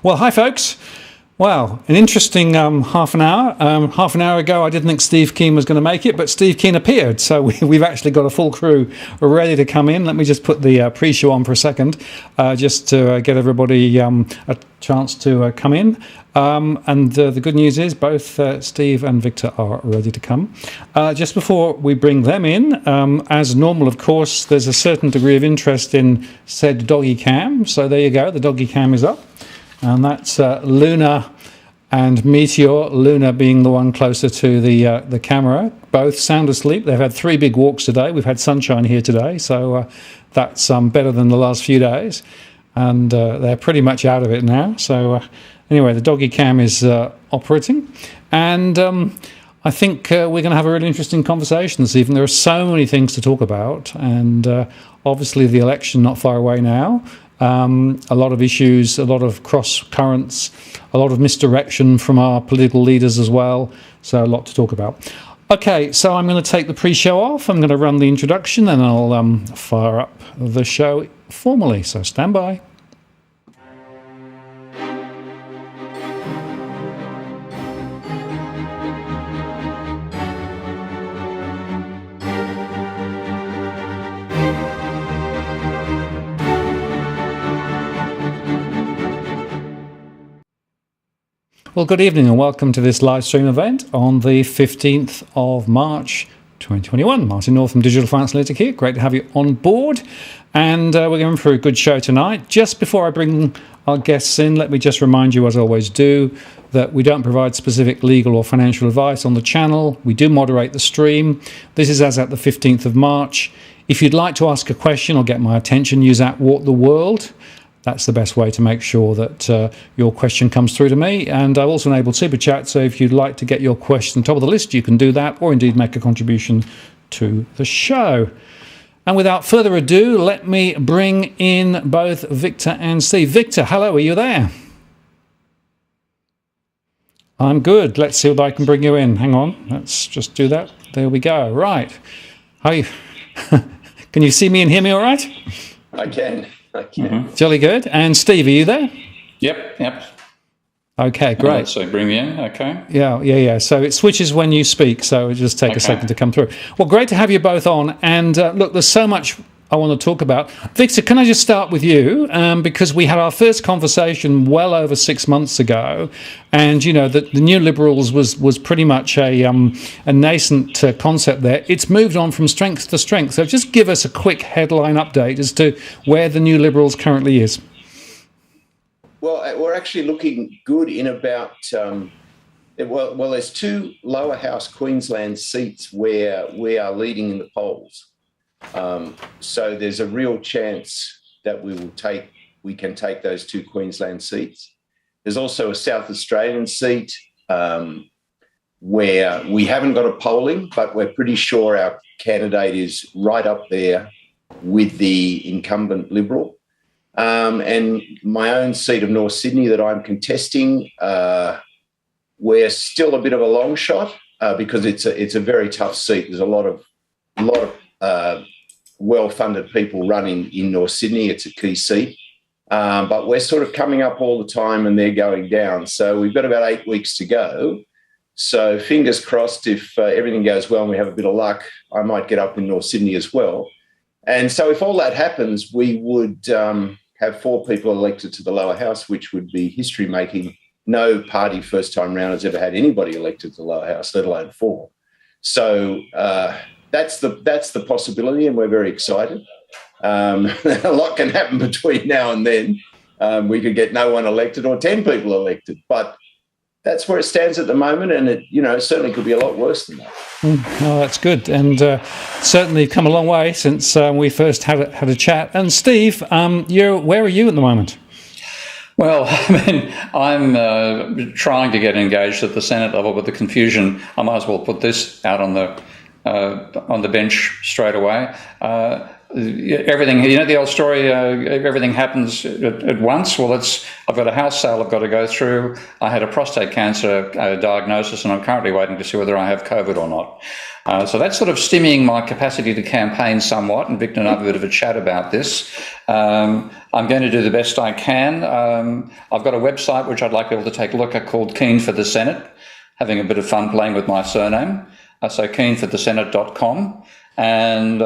Well, hi folks. Wow, an interesting half an hour. Half an hour ago, I didn't think Steve Keen was going to make it, but Steve Keen appeared. So we've actually got a full crew ready to come in. Let me just put the pre-show on for a second, just to get everybody a chance to come in. And the good news is both Steve and Victor are ready to come. Just before we bring them in, as normal, of course, there's a certain degree of interest in said doggy cam. So there you go, the doggy cam is up. and that's Luna and Meteor. Luna being the one closer to the camera. Both sound asleep. They've had 3 big walks today. We've had sunshine here today, so that's better than the last few days. And they're pretty much out of it now. So anyway, the doggy cam is operating. And I think we're going to have a really interesting conversation this evening. There are so many things to talk about. And obviously the election not far away now. A lot of issues, a lot of cross currents, a lot of misdirection from our political leaders as well. So a lot to talk about. Okay, so I'm going to take the pre-show off. I'm going to run the introduction and I'll fire up the show formally. So stand by. Well, good evening and welcome to this live stream event on the 15th of March 2021. Martin North from Digital Finance Analytic here. Great to have you on board. And we're going for a good show tonight. Just before I bring our guests in, let me just remind you, as I always do, that we don't provide specific legal or financial advice on the channel. We do moderate the stream. This is as at the 15th of March. If you'd like to ask a question or get my attention, use @WalkTheWorld. That's the best way to make sure that your question comes through to me. And I've also enabled Super Chat, so if you'd like to get your question top of the list, you can do that, or indeed make a contribution to the show. And without further ado, let me bring in both Victor and Steve. Victor, hello, are you there? I'm good. Let's see if I can bring you in. Hang on, let's just do that. There we go. Right. Hi. Can you see me and hear me all right? I can. Jolly good. And Steve, are you there? Yep. Okay, great. So bring me in, okay. Yeah. So it switches when you speak, so it'll just take a second to come through. Well, great to have you both on. And look, there's so much I want to talk about. Victor, can I just start with you? Because we had our first conversation well over 6 months ago, and you know the New Liberals was pretty much a nascent concept there. It's moved on from strength to strength. So just give us a quick headline update as to where the New Liberals currently is. Well, we're actually looking good in about, there's 2 lower house Queensland seats where we are leading in the polls. So there's a real chance that we can take those 2 Queensland seats. There's also a South Australian seat where we haven't got a polling, but we're pretty sure our candidate is right up there with the incumbent Liberal. And my own seat of North Sydney that I'm contesting, we're still a bit of a long shot because it's a very tough seat. There's a lot of well-funded people running in North Sydney. It's a key seat. But we're sort of coming up all the time and they're going down. So we've got about 8 weeks to go. So fingers crossed, if everything goes well and we have a bit of luck, I might get up in North Sydney as well. And so if all that happens, we would have 4 people elected to the lower house, which would be history-making. No party first-time round has ever had anybody elected to the lower house, let alone 4. So that's the possibility, and we're very excited. A lot can happen between now and then. We could get no one elected or 10 people elected, but that's where it stands at the moment, and it certainly could be a lot worse than that. Oh, that's good, and certainly come a long way since we first had a chat. And Steve, where are you at the moment? Well, I'm trying to get engaged at the Senate level, but the confusion, I might as well put this out on the bench straight away. Everything, the old story, everything happens at once. Well, I've got a house sale I've got to go through. I had a prostate cancer diagnosis, and I'm currently waiting to see whether I have COVID or not. So that's sort of stemming my capacity to campaign somewhat, and Victor and I have a bit of a chat about this. I'm going to do the best I can. I've got a website which I'd like people to take a look at called Keen for the Senate, having a bit of fun playing with my surname. So keenforthesenate.com. And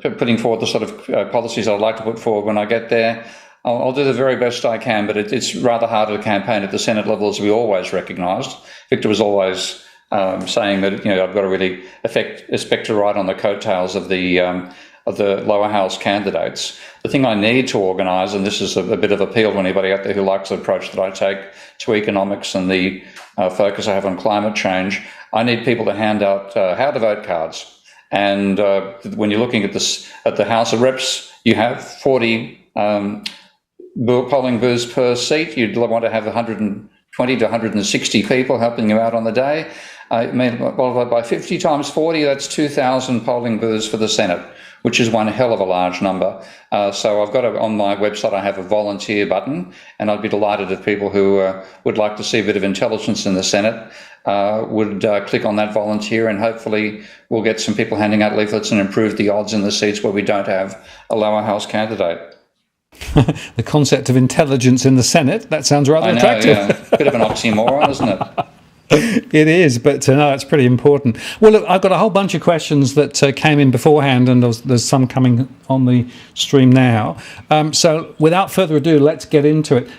putting forward the sort of policies I'd like to put forward when I get there. I'll do the very best I can, but it's rather harder to campaign at the Senate level, as we always recognised. Victor was always saying that I've got to really expect to ride on the coattails of the the lower house candidates. The thing I need to organise, and this is a bit of appeal to anybody out there who likes the approach that I take to economics and the focus I have on climate change, I need people to hand out how to vote cards. And when you're looking at this at the House of Reps, you have 40 polling booths per seat. You'd want to have 120 to 160 people helping you out on the day. Multiplied by 50 times 40, that's 2,000 polling booths for the Senate, which is one hell of a large number. So I've got on my website, I have a volunteer button, and I'd be delighted if people who would like to see a bit of intelligence in the Senate would click on that volunteer, and hopefully we'll get some people handing out leaflets and improve the odds in the seats where we don't have a lower house candidate. The concept of intelligence in the Senate, that sounds rather attractive. Yeah. Bit of an oxymoron, isn't it? It is, but no, it's pretty important. Well, look, I've got a whole bunch of questions that came in beforehand, and there's some coming on the stream now. So without further ado, let's get into it.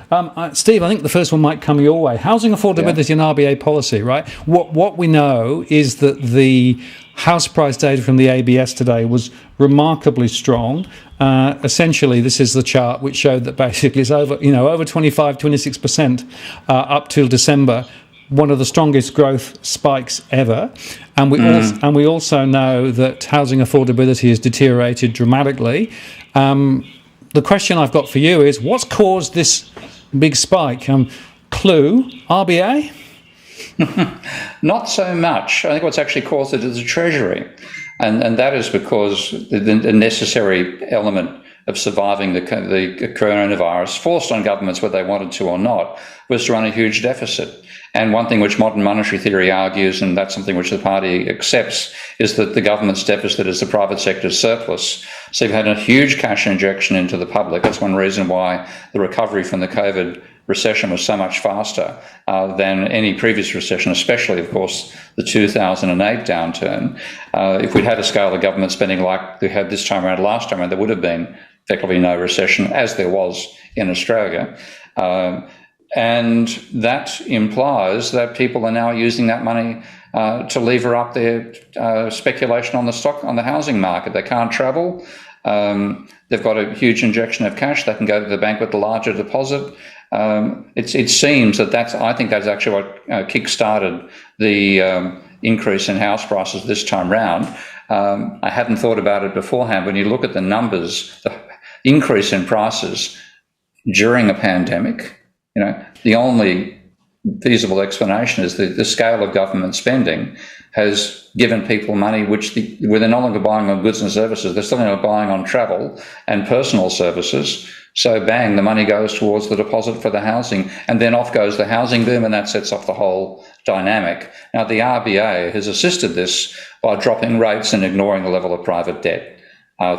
Steve, I think the first one might come your way. Housing affordability and RBA policy, right? What we know is that the house price data from the ABS today was remarkably strong. Essentially, this is the chart which showed that basically it's over 26% up till December. One of the strongest growth spikes ever, and we also know that housing affordability has deteriorated dramatically. The question I've got for you is, what's caused this big spike? Clue, RBA? Not so much. I think what's actually caused it is the Treasury, and that is because the necessary element of surviving the coronavirus, forced on governments whether they wanted to or not, was to run a huge deficit. And one thing which modern monetary theory argues, and that's something which the party accepts, is that the government's deficit is the private sector's surplus. So you've had a huge cash injection into the public. That's one reason why the recovery from the COVID recession was so much faster than any previous recession, especially, of course, the 2008 downturn. If we'd had a scale of government spending like we had this time around last time, there would have been effectively no recession, as there was in Australia. And that implies that people are now using that money to lever up their speculation on the housing market. They can't travel. They've got a huge injection of cash. They can go to the bank with a larger deposit. It seems I think that's actually what kick-started the increase in house prices this time round. I hadn't thought about it beforehand. When you look at the numbers, the increase in prices during a pandemic, the only feasible explanation is that the scale of government spending has given people money where they're no longer buying on goods and services, they're still buying on travel and personal services. So bang, the money goes towards the deposit for the housing, and then off goes the housing boom, and that sets off the whole dynamic. Now, the RBA has assisted this by dropping rates and ignoring the level of private debt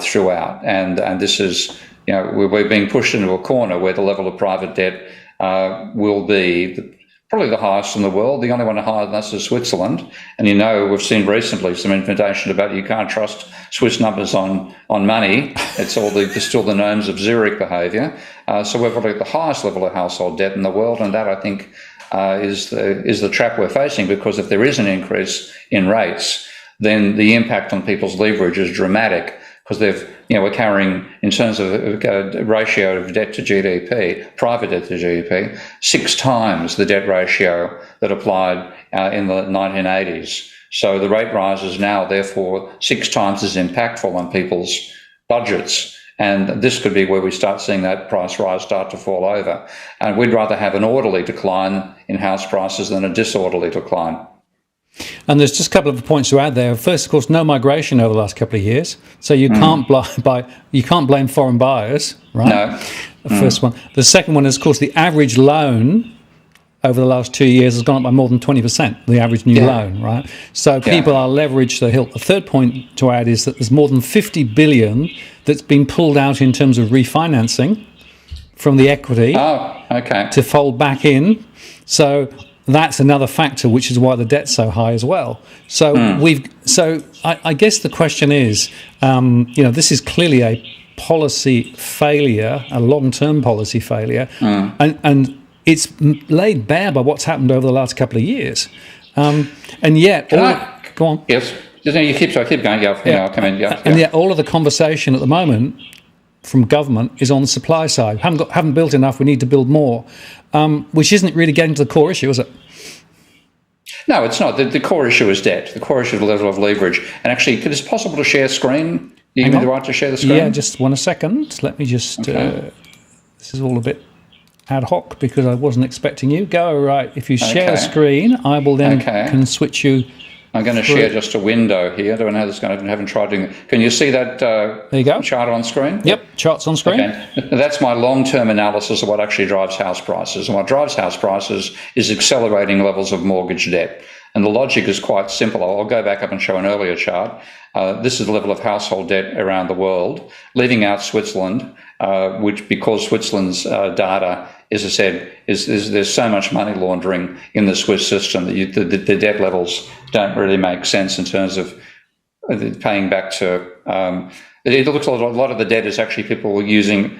throughout. And this is, we're being pushed into a corner where the level of private debt will be probably the highest in the world. The only one higher than us is Switzerland. And we've seen recently some information about you can't trust Swiss numbers on money. It's still the gnomes of Zurich behaviour. So we're probably at the highest level of household debt in the world, and that I think is the trap we're facing, because if there is an increase in rates, then the impact on people's leverage is dramatic, because we're carrying, in terms of a ratio of debt to GDP, private debt to GDP, 6 times the debt ratio that applied in the 1980s. So the rate rise is now, therefore, 6 times as impactful on people's budgets. And this could be where we start seeing that price rise start to fall over. And we'd rather have an orderly decline in house prices than a disorderly decline. And there's just a couple of points to add there. First, of course, no migration over the last couple of years, so you can't blame foreign buyers, right? No. The first one. The second one is, of course, the average loan over the last 2 years has gone up by more than 20%. The average new loan, right? So people are leveraged to the hilt. The third point to add is that there's more than 50 billion that's been pulled out in terms of refinancing from the equity to fold back in. So that's another factor, which is why the debt's so high as well. So I guess the question is, this is clearly a policy failure, a long-term policy failure, and it's laid bare by what's happened over the last couple of years. And yet, go on. Yes. You keep going. I'll come in. And yet all of the conversation at the moment from government is on the supply side. Haven't built enough. We need to build more, which isn't really getting to the core issue, is it? No, it's not. The core issue is debt. The core issue is the level of leverage. And actually, is it possible to share screen? Do you give me the right to share the screen? Yeah, just 1 second. Let me just... this is all a bit ad hoc because I wasn't expecting you. Go, right. If you share the screen, I will then can switch you... I'm going to share just a window here. I don't know how this is going to... I haven't tried doing it. Can you see that there you go. chart on screen? Yep, charts on screen. Okay. That's my long-term analysis of what actually drives house prices. And what drives house prices is accelerating levels of mortgage debt. And the logic is quite simple. I'll go back up and show an earlier chart. This is the level of household debt around the world, leaving out Switzerland, which because Switzerland's data, as I said, there's so much money laundering in the Swiss system that the debt levels don't really make sense in terms of paying back to... It looks a lot of the debt is actually people using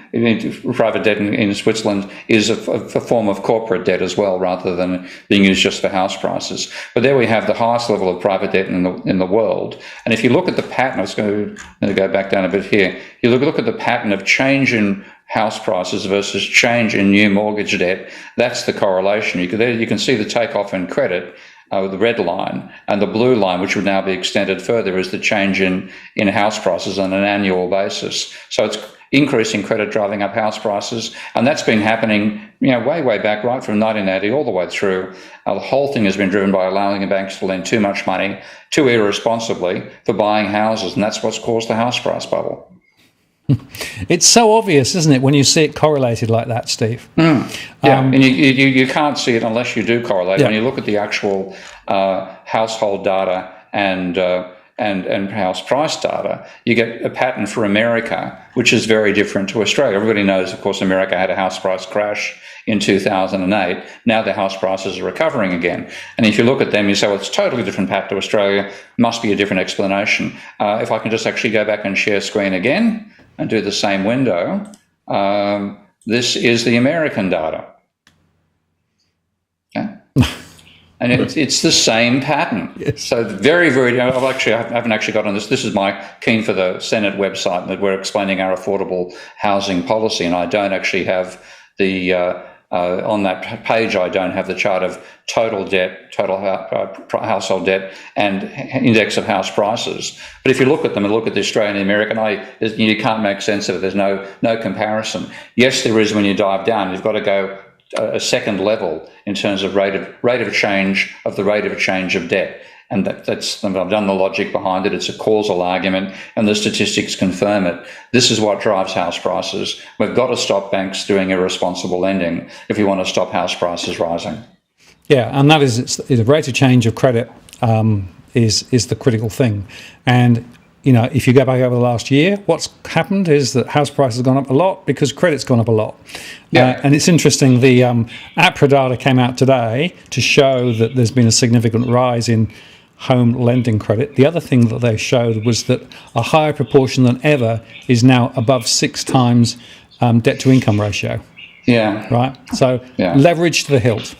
private debt in Switzerland is a form of corporate debt as well, rather than being used just for house prices. But there we have the highest level of private debt in the world. And if you look at the pattern, I'm going to go back down a bit here. You look at the pattern of change in house prices versus change in new mortgage debt. That's the correlation. You can see the takeoff in credit. The red line, and the blue line, which would now be extended further, is the change in house prices on an annual basis. So it's increasing credit driving up house prices, and that's been happening, way back, right from 1980 all the way through. The whole thing has been driven by allowing the banks to lend too much money, too irresponsibly, for buying houses, and that's what's caused the house price bubble. It's so obvious, isn't it, when you see it correlated like that, Steve? Yeah, and you can't see it unless you do correlate. When you look at the actual household data and house price data, you get a pattern for America, which is very different to Australia. Everybody knows, of course, America had a house price crash in 2008. Now the house prices are recovering again. And if you look at them, you say, well, it's a totally different path to Australia, must be a different explanation. If I can just actually go back and share screen again, and do the same window, this is the American data. Okay? And it's the same pattern. Yes. So very, very, I haven't actually got on this. This is my Keen for the Senate website that we're explaining our affordable housing policy, and I don't actually have the, on that page, I don't have the chart of total debt, total household debt, and index of house prices. But if you look at them and look at the Australian and American, you can't make sense of it. There's no comparison. Yes, there is when you dive down. You've got to go a second level in terms of rate of change of debt. And that's I've done the logic behind it. It's a causal argument, and the statistics confirm it. This is what drives house prices. We've got to stop banks doing irresponsible lending if we want to stop house prices rising. Yeah, and that is the rate of change of credit is the critical thing. And if you go back over the last year, what's happened is that house prices have gone up a lot because credit's gone up a lot. Yeah. And it's interesting, the APRA data came out today to show that there's been a significant rise in home lending credit. The other thing that they showed was that a higher proportion than ever is now above 6 times debt to income ratio. Yeah. Right? So leverage to the hilt.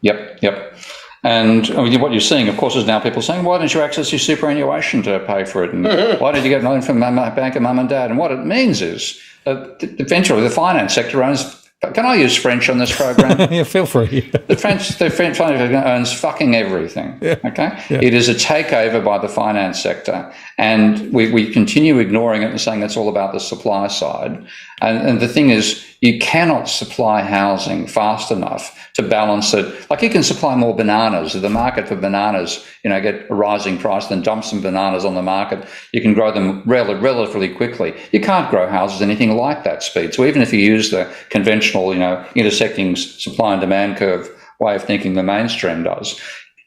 Yep. And what you're seeing, of course, is now people saying, why don't you access your superannuation to pay for it? And why did you get a loan from bank of mum and dad? And what it means is eventually the finance sector owns... Can I use French on this program? Yeah, feel free. The French owns fucking everything. Yeah. Okay, yeah. It is a takeover by the finance sector, and we continue ignoring it and saying it's all about the supply side. And the thing is, you cannot supply housing fast enough to balance it. Like you can supply more bananas. If the market for bananas, get a rising price, then dump some bananas on the market. You can grow them relatively quickly. You can't grow houses anything like that speed. So even if you use the conventional, intersecting supply and demand curve way of thinking the mainstream does,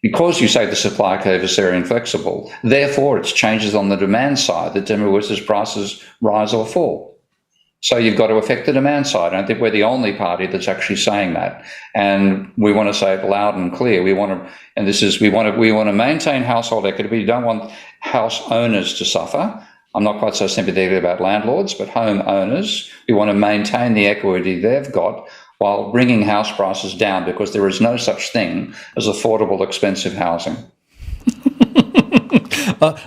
because you say the supply curve is very inflexible, therefore it's changes on the demand side that determine whether prices rise or fall. So you've got to affect the demand side. And I think we're the only party that's actually saying that. And we want to say it loud and clear. We want to maintain household equity. We don't want house owners to suffer. I'm not quite so sympathetic about landlords, but home owners. We want to maintain the equity they've got while bringing house prices down, because there is no such thing as affordable, expensive housing.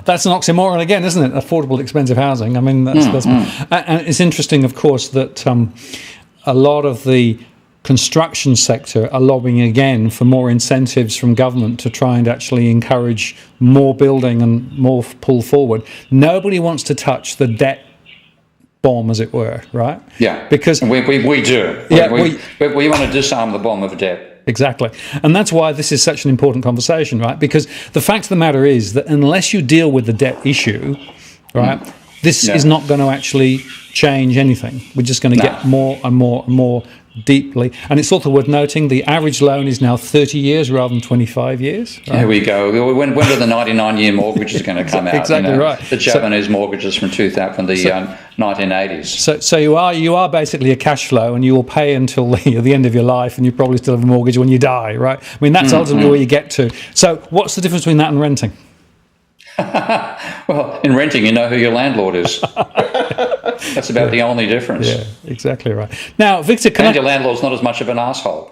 That's an oxymoron again, isn't it? Affordable, expensive housing. I mean, and it's interesting, of course, that a lot of the construction sector are lobbying again for more incentives from government to try and actually encourage more building and more pull forward. Nobody wants to touch the debt bomb, as it were, right? Yeah, because we do. Yeah, we want to disarm the bomb of debt. Exactly. And that's why this is such an important conversation, right? Because the fact of the matter is that unless you deal with the debt issue, right, this is not going to actually change anything. We're just going to get more and more and more deeply. And it's also worth noting the average loan is now 30 years rather than 25 years. Right? Here we go. When are the 99-year mortgages going to come out? Exactly right. The Japanese mortgages from 1980s. So you are basically a cash flow, and you will pay until the end of your life, and you probably still have a mortgage when you die, right? I mean, that's ultimately where you get to. So what's the difference between that and renting? Well, in renting, you know who your landlord is. That's about the only difference. Yeah, exactly right. Now, Victor, your landlord's not as much of an asshole.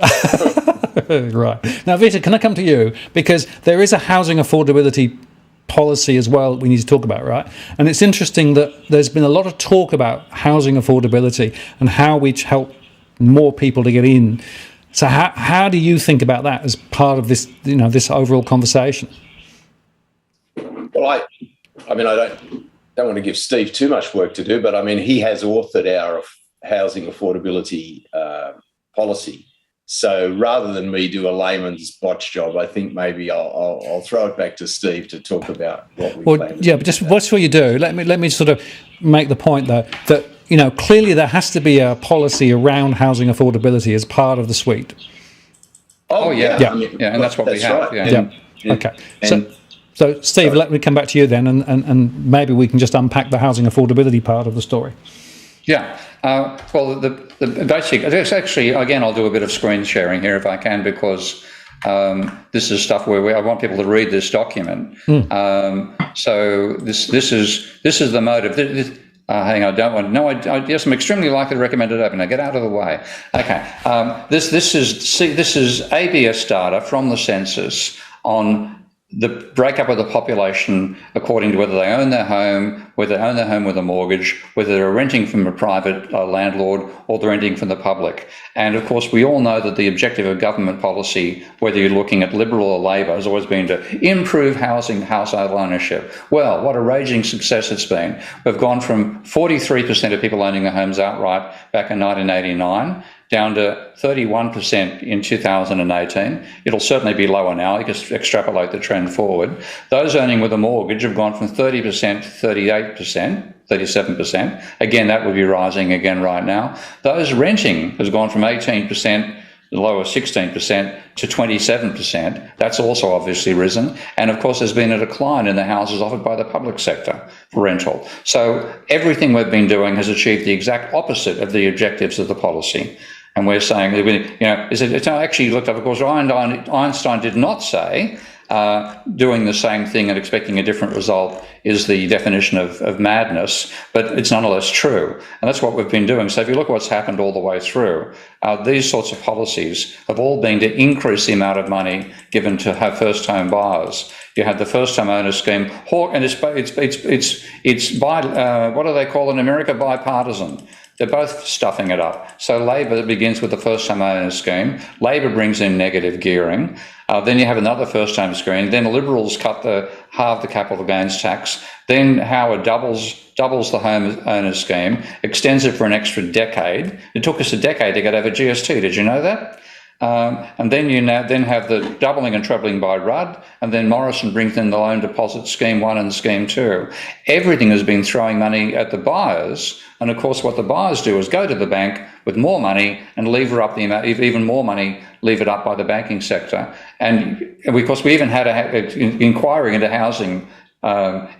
Right. Now, Victor, can I come to you? Because there is a housing affordability policy as well we need to talk about, right? And it's interesting that there's been a lot of talk about housing affordability and how we help more people to get in. So how do you think about that as part of this, this overall conversation? Well, I mean, I don't want to give Steve too much work to do, but I mean, he has authored our housing affordability policy. So rather than me do a layman's botch job, I think maybe I'll throw it back to Steve to talk about what we plan. Yeah, but just before you do, let me sort of make the point though that clearly there has to be a policy around housing affordability as part of the suite. Oh yeah, yeah, I mean, and that's what we have. Right. Yeah. Okay. So Steve, let me come back to you then, and maybe we can just unpack the housing affordability part of the story. Yeah. Well, the basic. Actually, again, I'll do a bit of screen sharing here if I can, because this is stuff where I want people to read this document. So this is the motive. Hang on, I don't want. No, yes, I'm extremely likely to recommend it open. Now get out of the way. Okay. This is ABS data from the census on the breakup of the population according to whether they own their home, whether they own their home with a mortgage, whether they're renting from a private landlord or they're renting from the public. And of course, we all know that the objective of government policy, whether you're looking at Liberal or Labor, has always been to improve household ownership. Well, what a raging success it's been. We've gone from 43% of people owning their homes outright back in 1989 down to 31% in 2018. It'll certainly be lower now. You can extrapolate the trend forward. Those earning with a mortgage have gone from 30% to 38%, 37%. Again, that would be rising again right now. Those renting has gone from 18%, the lower 16%, to 27%. That's also obviously risen. And of course, there's been a decline in the houses offered by the public sector for rental. So everything we've been doing has achieved the exact opposite of the objectives of the policy. And we're saying, it's actually looked up, of course, Einstein did not say doing the same thing and expecting a different result is the definition of madness, but it's nonetheless true. And that's what we've been doing. So if you look at what's happened all the way through, these sorts of policies have all been to increase the amount of money given to first home buyers. You had the first home owner scheme, and it's by, what do they call it in America? Bipartisan. They're both stuffing it up. So Labor begins with the first home owner scheme. Labor brings in negative gearing. Then you have another first home scheme. Then Liberals halve the capital gains tax. Then Howard doubles the home owner scheme, extends it for an extra decade. It took us a decade to get over GST. Did you know that? And then you then have the doubling and trebling by Rudd, and then Morrison brings in the loan deposit scheme 1 and scheme 2. Everything has been throwing money at the buyers, and of course what the buyers do is go to the bank with more money and lever up the amount, even more money levered up by the banking sector. And because we even had an inquiry into housing,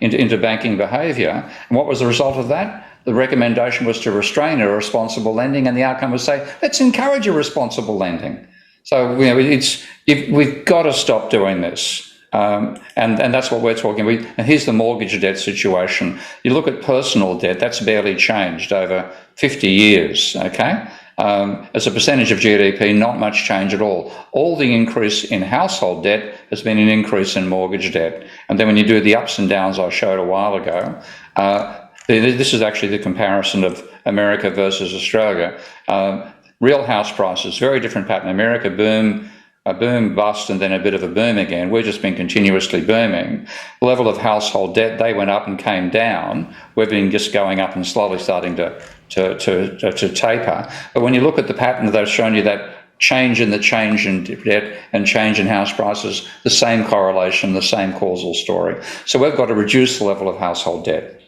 into banking behaviour, and what was the result of that? The recommendation was to restrain irresponsible lending, and the outcome was say, let's encourage irresponsible lending. So we've got to stop doing this, and that's what we're talking about. And here's the mortgage debt situation. You look at personal debt; that's barely changed over 50 years. Okay, As a percentage of GDP, not much change at all. All the increase in household debt has been an increase in mortgage debt. And then when you do the ups and downs I showed a while ago, this is actually the comparison of America versus Australia. Real house prices, very different pattern. America boom, a boom, bust, and then a bit of a boom again. We've just been continuously booming. The level of household debt, they went up and came down. We've been just going up and slowly starting to taper. But when you look at the pattern that I've shown you, that change in debt and change in house prices, the same correlation, the same causal story. So we've got to reduce the level of household debt.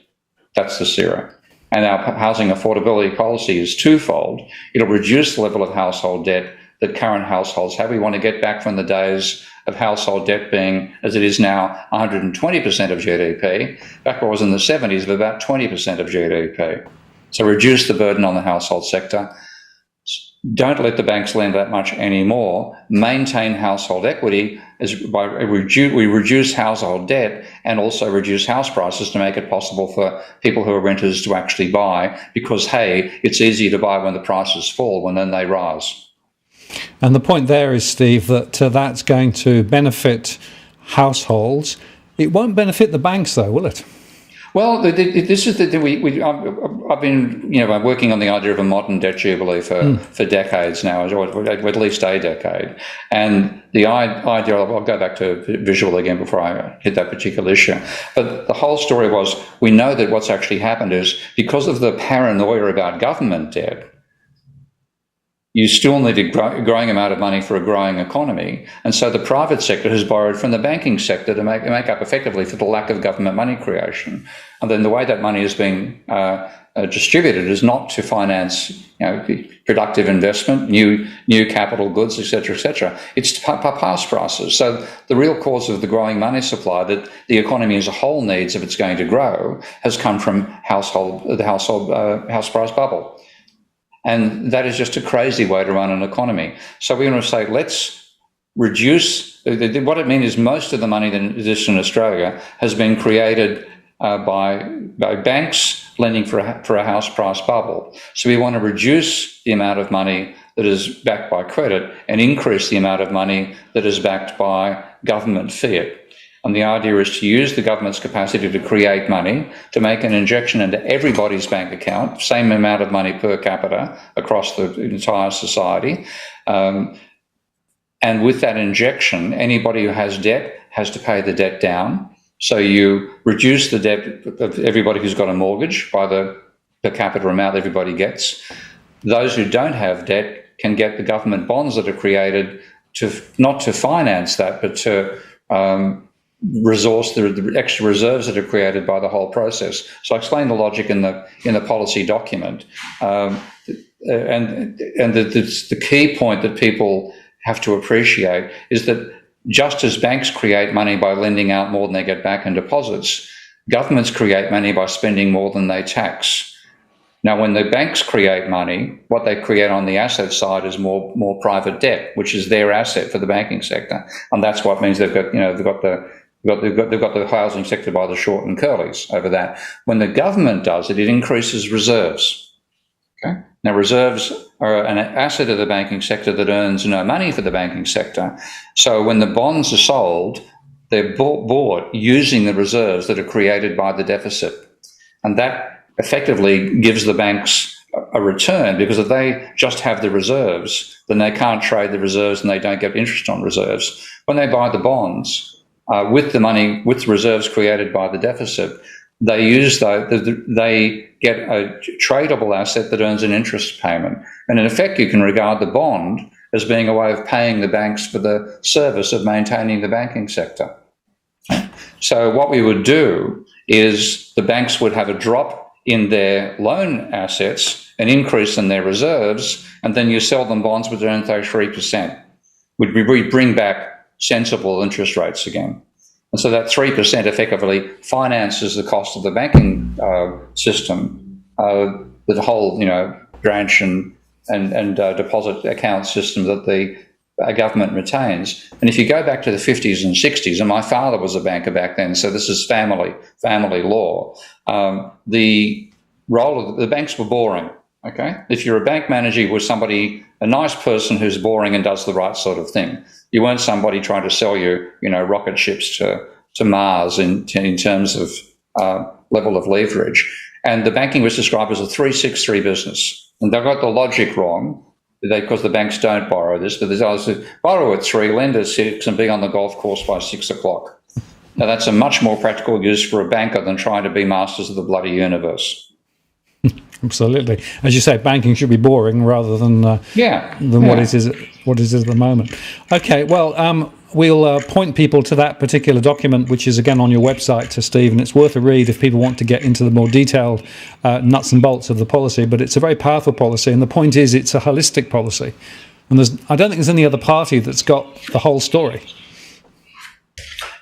That's the zero. And our housing affordability policy is twofold. It'll reduce the level of household debt that current households have. We want to get back from the days of household debt being, as it is now, 120% of GDP. Back when it was in the 70s, of about 20% of GDP. So reduce the burden on the household sector. Don't let the banks lend that much anymore. Maintain household equity we reduce household debt and also reduce house prices to make it possible for people who are renters to actually buy, because, hey, it's easy to buy when the prices fall, and then they rise. And the point there is, Steve, that that's going to benefit households. It won't benefit the banks, though, will it? Well, this is I've been working on the idea of a modern debt jubilee for decades now, or at least a decade. And the idea, I'll go back to visual again before I hit that particular issue. But the whole story was, we know that what's actually happened is, because of the paranoia about government debt, you still need a growing amount of money for a growing economy. And so the private sector has borrowed from the banking sector to make up effectively for the lack of government money creation. And then the way that money is being distributed is not to finance productive investment, new capital goods, etc., etc. It's to pass prices. So the real cause of the growing money supply that the economy as a whole needs if it's going to grow has come from house price bubble. And that is just a crazy way to run an economy. So we're going to say, let's reduce. What it means is most of the money that exists in Australia has been created by banks lending for a house price bubble. So we want to reduce the amount of money that is backed by credit and increase the amount of money that is backed by government fiat. And the idea is to use the government's capacity to create money, to make an injection into everybody's bank account, same amount of money per capita across the entire society. And with that injection, anybody who has debt has to pay the debt down. So you reduce the debt of everybody who's got a mortgage by the per capita amount everybody gets. Those who don't have debt can get the government bonds that are created not to finance that, but to resource the extra reserves that are created by the whole process. So I explain the logic in the policy document, and the key point that people have to appreciate is that just as banks create money by lending out more than they get back in deposits, governments create money by spending more than they tax. Now, when the banks create money, what they create on the asset side is more private debt, which is their asset for the banking sector, and that's what means they've got the housing sector by the short and curlies over that. When the government does it, it increases reserves. Okay. Now, reserves are an asset of the banking sector that earns no money for the banking sector. So when the bonds are sold, they're bought using the reserves that are created by the deficit, and that effectively gives the banks a return, because if they just have the reserves, then they can't trade the reserves and they don't get interest on reserves. When they buy the bonds, with the money, with the reserves created by the deficit, they get a tradable asset that earns an interest payment. And in effect, you can regard the bond as being a way of paying the banks for the service of maintaining the banking sector. So what we would do is the banks would have a drop in their loan assets, an increase in their reserves, and then you sell them bonds which earn 3%. We bring back sensible interest rates again. And so that 3% effectively finances the cost of the banking system, the whole branch and deposit account system that the government retains. And if you go back to the 50s and 60s, and my father was a banker back then, so this is family law, the role of the banks were boring. Okay, if you're a bank manager, you were somebody, a nice person who's boring and does the right sort of thing. You weren't somebody trying to sell you, rocket ships to Mars in terms of level of leverage. And the banking was described as a 363 business, and they got the logic wrong because the banks don't borrow this. But there's also borrow at 3, lend at 6, and be on the golf course by 6 o'clock. Now that's a much more practical use for a banker than trying to be masters of the bloody universe. Absolutely. As you say, banking should be boring rather than what it is at the moment. Okay, well, we'll point people to that particular document, which is, again, on your website, to Steve, and it's worth a read if people want to get into the more detailed nuts and bolts of the policy. But it's a very powerful policy, and the point is it's a holistic policy. And I don't think there's any other party that's got the whole story.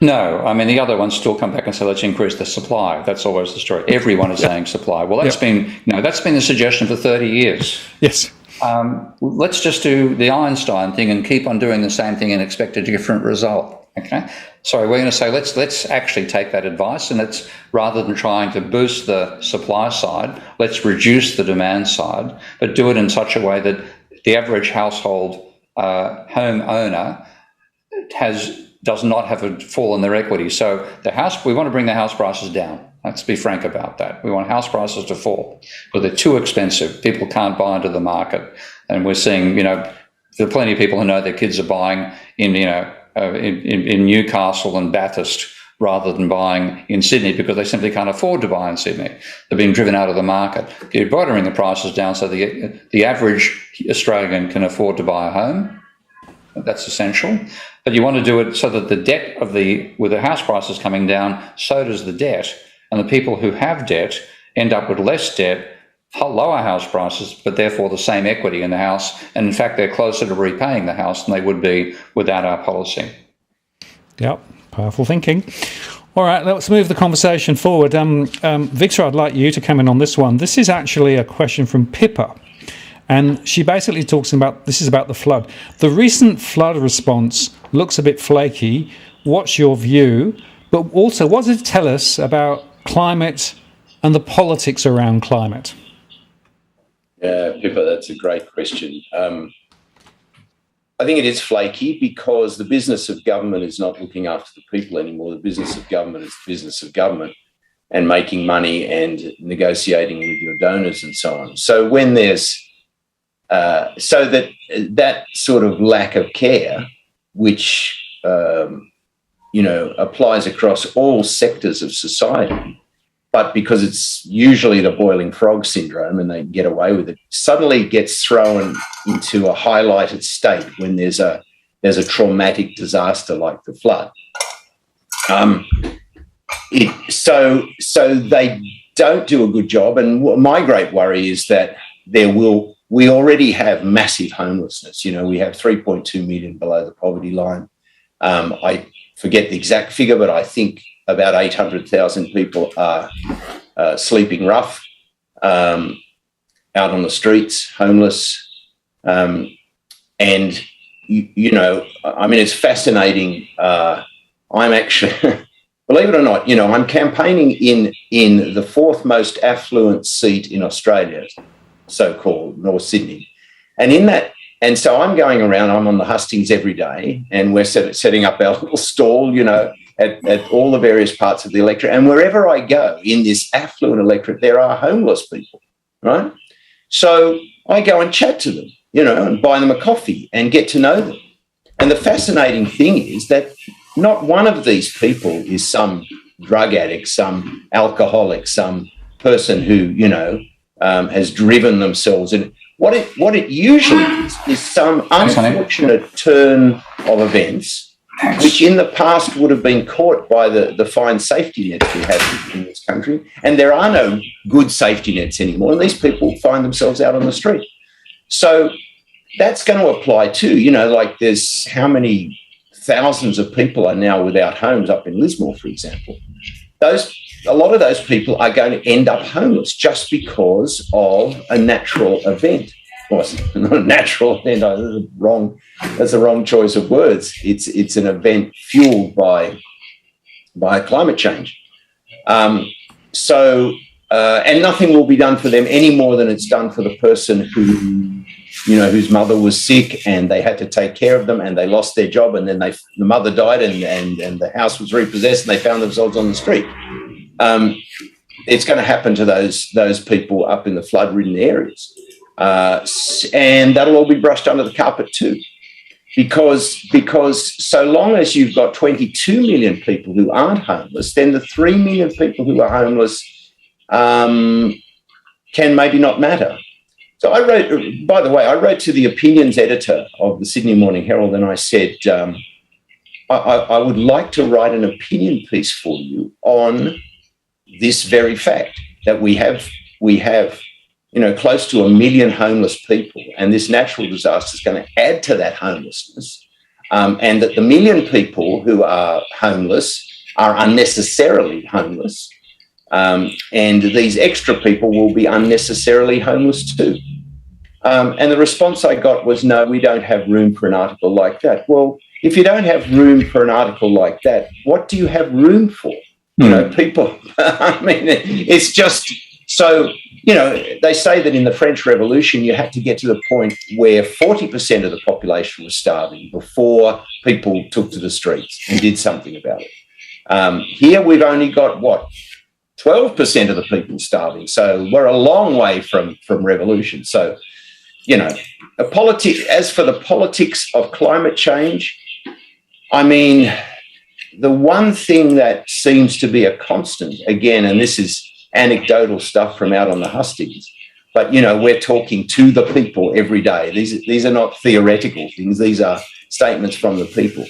No, I mean, the other ones still come back and say, let's increase the supply. That's always the story. Everyone is saying supply. Well, that's been the suggestion for 30 years. Yes. Let's just do the Einstein thing and keep on doing the same thing and expect a different result. Okay. So we're going to say, let's actually take that advice, and let's, rather than trying to boost the supply side, let's reduce the demand side, but do it in such a way that the average household homeowner does not have a fall in their equity. So we want to bring the house prices down. Let's be frank about that. We want house prices to fall, but they're too expensive. People can't buy into the market. And we're seeing, there are plenty of people who know their kids are buying in Newcastle and Bathurst rather than buying in Sydney because they simply can't afford to buy in Sydney. They're being driven out of the market. You're got to bring the prices down so the average Australian can afford to buy a home. That's essential. But you want to do it so that the debt with the house prices coming down, so does the debt. And the people who have debt end up with less debt, lower house prices, but therefore the same equity in the house. And in fact, they're closer to repaying the house than they would be without our policy. Yep, powerful thinking. All right, let's move the conversation forward. Victor, I'd like you to come in on this one. This is actually a question from Pippa. And she basically talks about, this is about the flood. The recent flood response looks a bit flaky. What's your view? But also, what does it tell us about climate and the politics around climate? Yeah, Pippa, that's a great question. I think it is flaky because the business of government is not looking after the people anymore. The business of government is the business of government and making money and negotiating with your donors and so on. So when there's so that sort of lack of care, which applies across all sectors of society, but because it's usually the boiling frog syndrome and they get away with it, suddenly gets thrown into a highlighted state when there's a traumatic disaster like the flood. So they don't do a good job, and my great worry is that we already have massive homelessness. We have 3.2 million below the poverty line. I forget the exact figure, but I think about 800,000 people are sleeping rough out on the streets, homeless. And, it's fascinating. I'm actually, believe it or not, I'm campaigning in the fourth most affluent seat in Australia, so-called North Sydney. And so I'm going around, I'm on the hustings every day, and we're setting up our little stall, at all the various parts of the electorate. And wherever I go in this affluent electorate, there are homeless people, right? So I go and chat to them, and buy them a coffee and get to know them. And the fascinating thing is that not one of these people is some drug addict, some alcoholic, some person who, has driven themselves. And what it usually is some unfortunate turn of events, which in the past would have been caught by the fine safety nets we have in this country. And there are no good safety nets anymore. And these people find themselves out on the street. So that's going to apply too. Like there's how many thousands of people are now without homes up in Lismore, for example. A lot of those people are going to end up homeless just because of a natural event. Well, it's not a natural event. That's the wrong choice of words. It's an event fueled by climate change. So and nothing will be done for them any more than it's done for the person whose mother was sick and they had to take care of them and they lost their job and then the mother died and the house was repossessed and they found themselves on the street. It's going to happen to those people up in the flood-ridden areas. And that'll all be brushed under the carpet too. Because so long as you've got 22 million people who aren't homeless, then the 3 million people who are homeless can maybe not matter. So I wrote to the opinions editor of the Sydney Morning Herald and I said, I would like to write an opinion piece for you on this very fact that we have close to 1 million homeless people, and this natural disaster is going to add to that homelessness, and that the 1 million people who are homeless are unnecessarily homeless, and these extra people will be unnecessarily homeless too. And the response I got was, no, we don't have room for an article like that. Well, if you don't have room for an article like that, what do you have room for? People, I mean, it's just so, they say that in the French Revolution, you had to get to the point where 40% of the population was starving before people took to the streets and did something about it. Here we've only got, 12% of the people starving. So we're a long way from revolution. So, as for the politics of climate change, I mean, the one thing that seems to be a constant, again, and this is anecdotal stuff from out on the hustings, but, we're talking to the people every day. These are not theoretical things. These are statements from the people.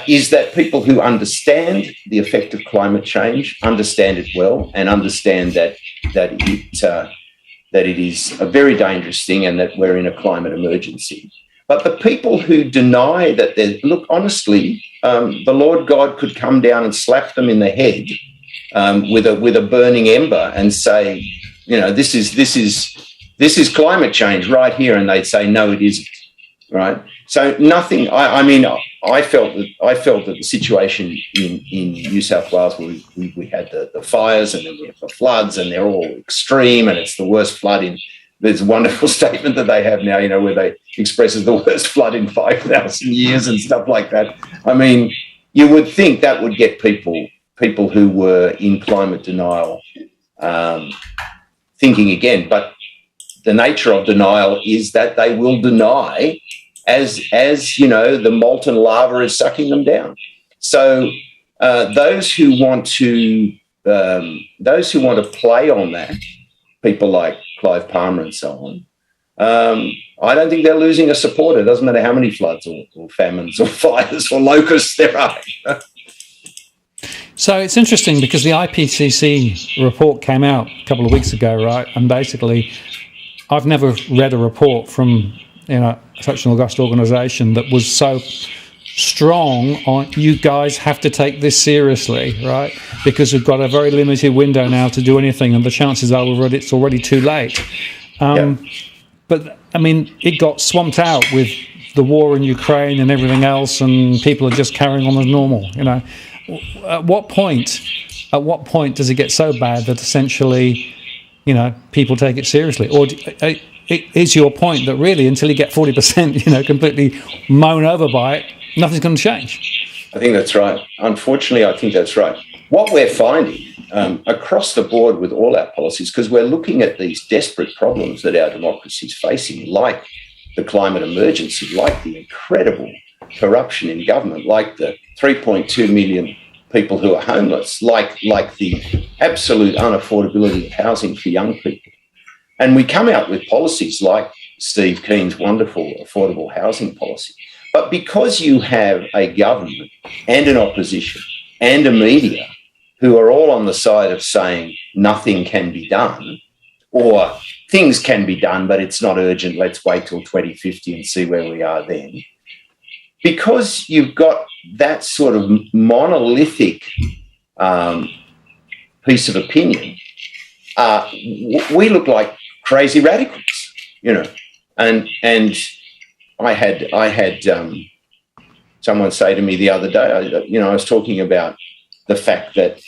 Is that people who understand the effect of climate change understand it well and understand that it is a very dangerous thing and that we're in a climate emergency. But the people who deny that, look, honestly, the Lord God could come down and slap them in the head with a burning ember and say, this is climate change right here, and they'd say, no, it isn't, right? So nothing. I felt that the situation in New South Wales, where we had the fires and then we have the floods, and they're all extreme, and it's the worst flood in. There's a wonderful statement that they have now, where they express as the worst flood in 5,000 years and stuff like that. I mean, you would think that would get people who were in climate denial thinking again. But the nature of denial is that they will deny as the molten lava is sucking them down. So those who want to play on that, people like Clive Palmer and so on, I don't think they're losing a supporter. It doesn't matter how many floods or famines or fires or locusts there are. So it's interesting because the IPCC report came out a couple of weeks ago, right? And basically, I've never read a report from such an august organisation that was so strong on, you guys have to take this seriously, right? Because we've got a very limited window now to do anything, and the chances are it's already too late. But I mean, it got swamped out with the war in Ukraine and everything else, and people are just carrying on as normal. At what point does it get so bad that essentially, people take it seriously? Or is your point that really until you get 40%, completely mown over by it, nothing's going to change? I think that's right. Unfortunately, I think that's right. What we're finding across the board with all our policies, because we're looking at these desperate problems that our democracy is facing, like the climate emergency, like the incredible corruption in government, like the 3.2 million people who are homeless, like the absolute unaffordability of housing for young people. And we come out with policies like Steve Keen's wonderful affordable housing policy. But because you have a government and an opposition and a media who are all on the side of saying nothing can be done, or things can be done, but it's not urgent, let's wait till 2050 and see where we are then. Because you've got that sort of monolithic piece of opinion, we look like crazy radicals, And I had someone say to me the other day, I was talking about the fact that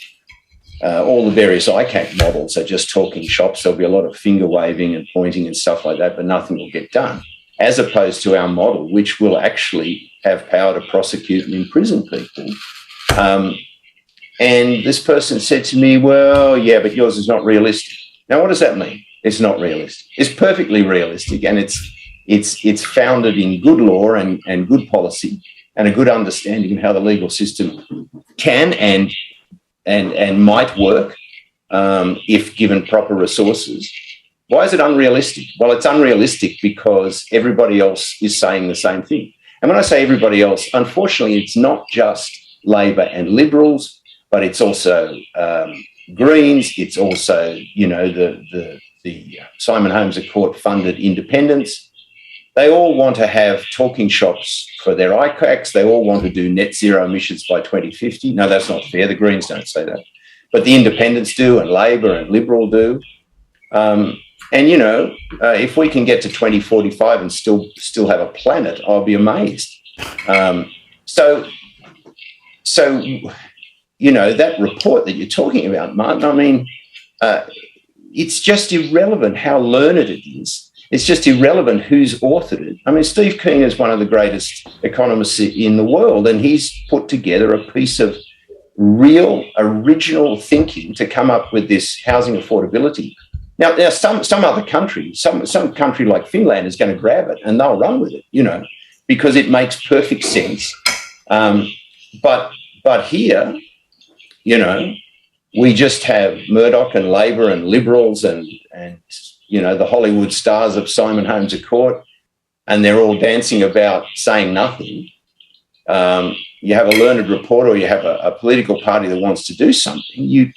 all the various ICAC models are just talking shops. There'll be a lot of finger waving and pointing and stuff like that, but nothing will get done, as opposed to our model, which will actually have power to prosecute and imprison people. And this person said to me, well, yeah, but yours is not realistic. Now, what does that mean? It's not realistic. It's perfectly realistic, and it's founded in good law and good policy and a good understanding of how the legal system can and might work if given proper resources. Why is it unrealistic? Well, it's unrealistic because everybody else is saying the same thing. And when I say everybody else, unfortunately, it's not just Labor and Liberals, but it's also Greens. It's also, the Simon Holmes à Court funded independents. They all want to have talking shops for their ICACs. They all want to do net zero emissions by 2050. No, that's not fair. The Greens don't say that. But the independents do, and Labor and Liberal do. If we can get to 2045 and still have a planet, I'll be amazed. That report that you're talking about, Martin, I mean, it's just irrelevant how learned it is. It's just irrelevant who's authored it. I mean, Steve Kline is one of the greatest economists in the world, and he's put together a piece of real, original thinking to come up with this housing affordability. Now some other country, some country like Finland is going to grab it and they'll run with it, because it makes perfect sense. But here, we just have Murdoch and Labor and Liberals and the Hollywood stars of Simon Holmes à Court, and they're all dancing about saying nothing. You have a learned reporter, or you have a political party that wants to do something, you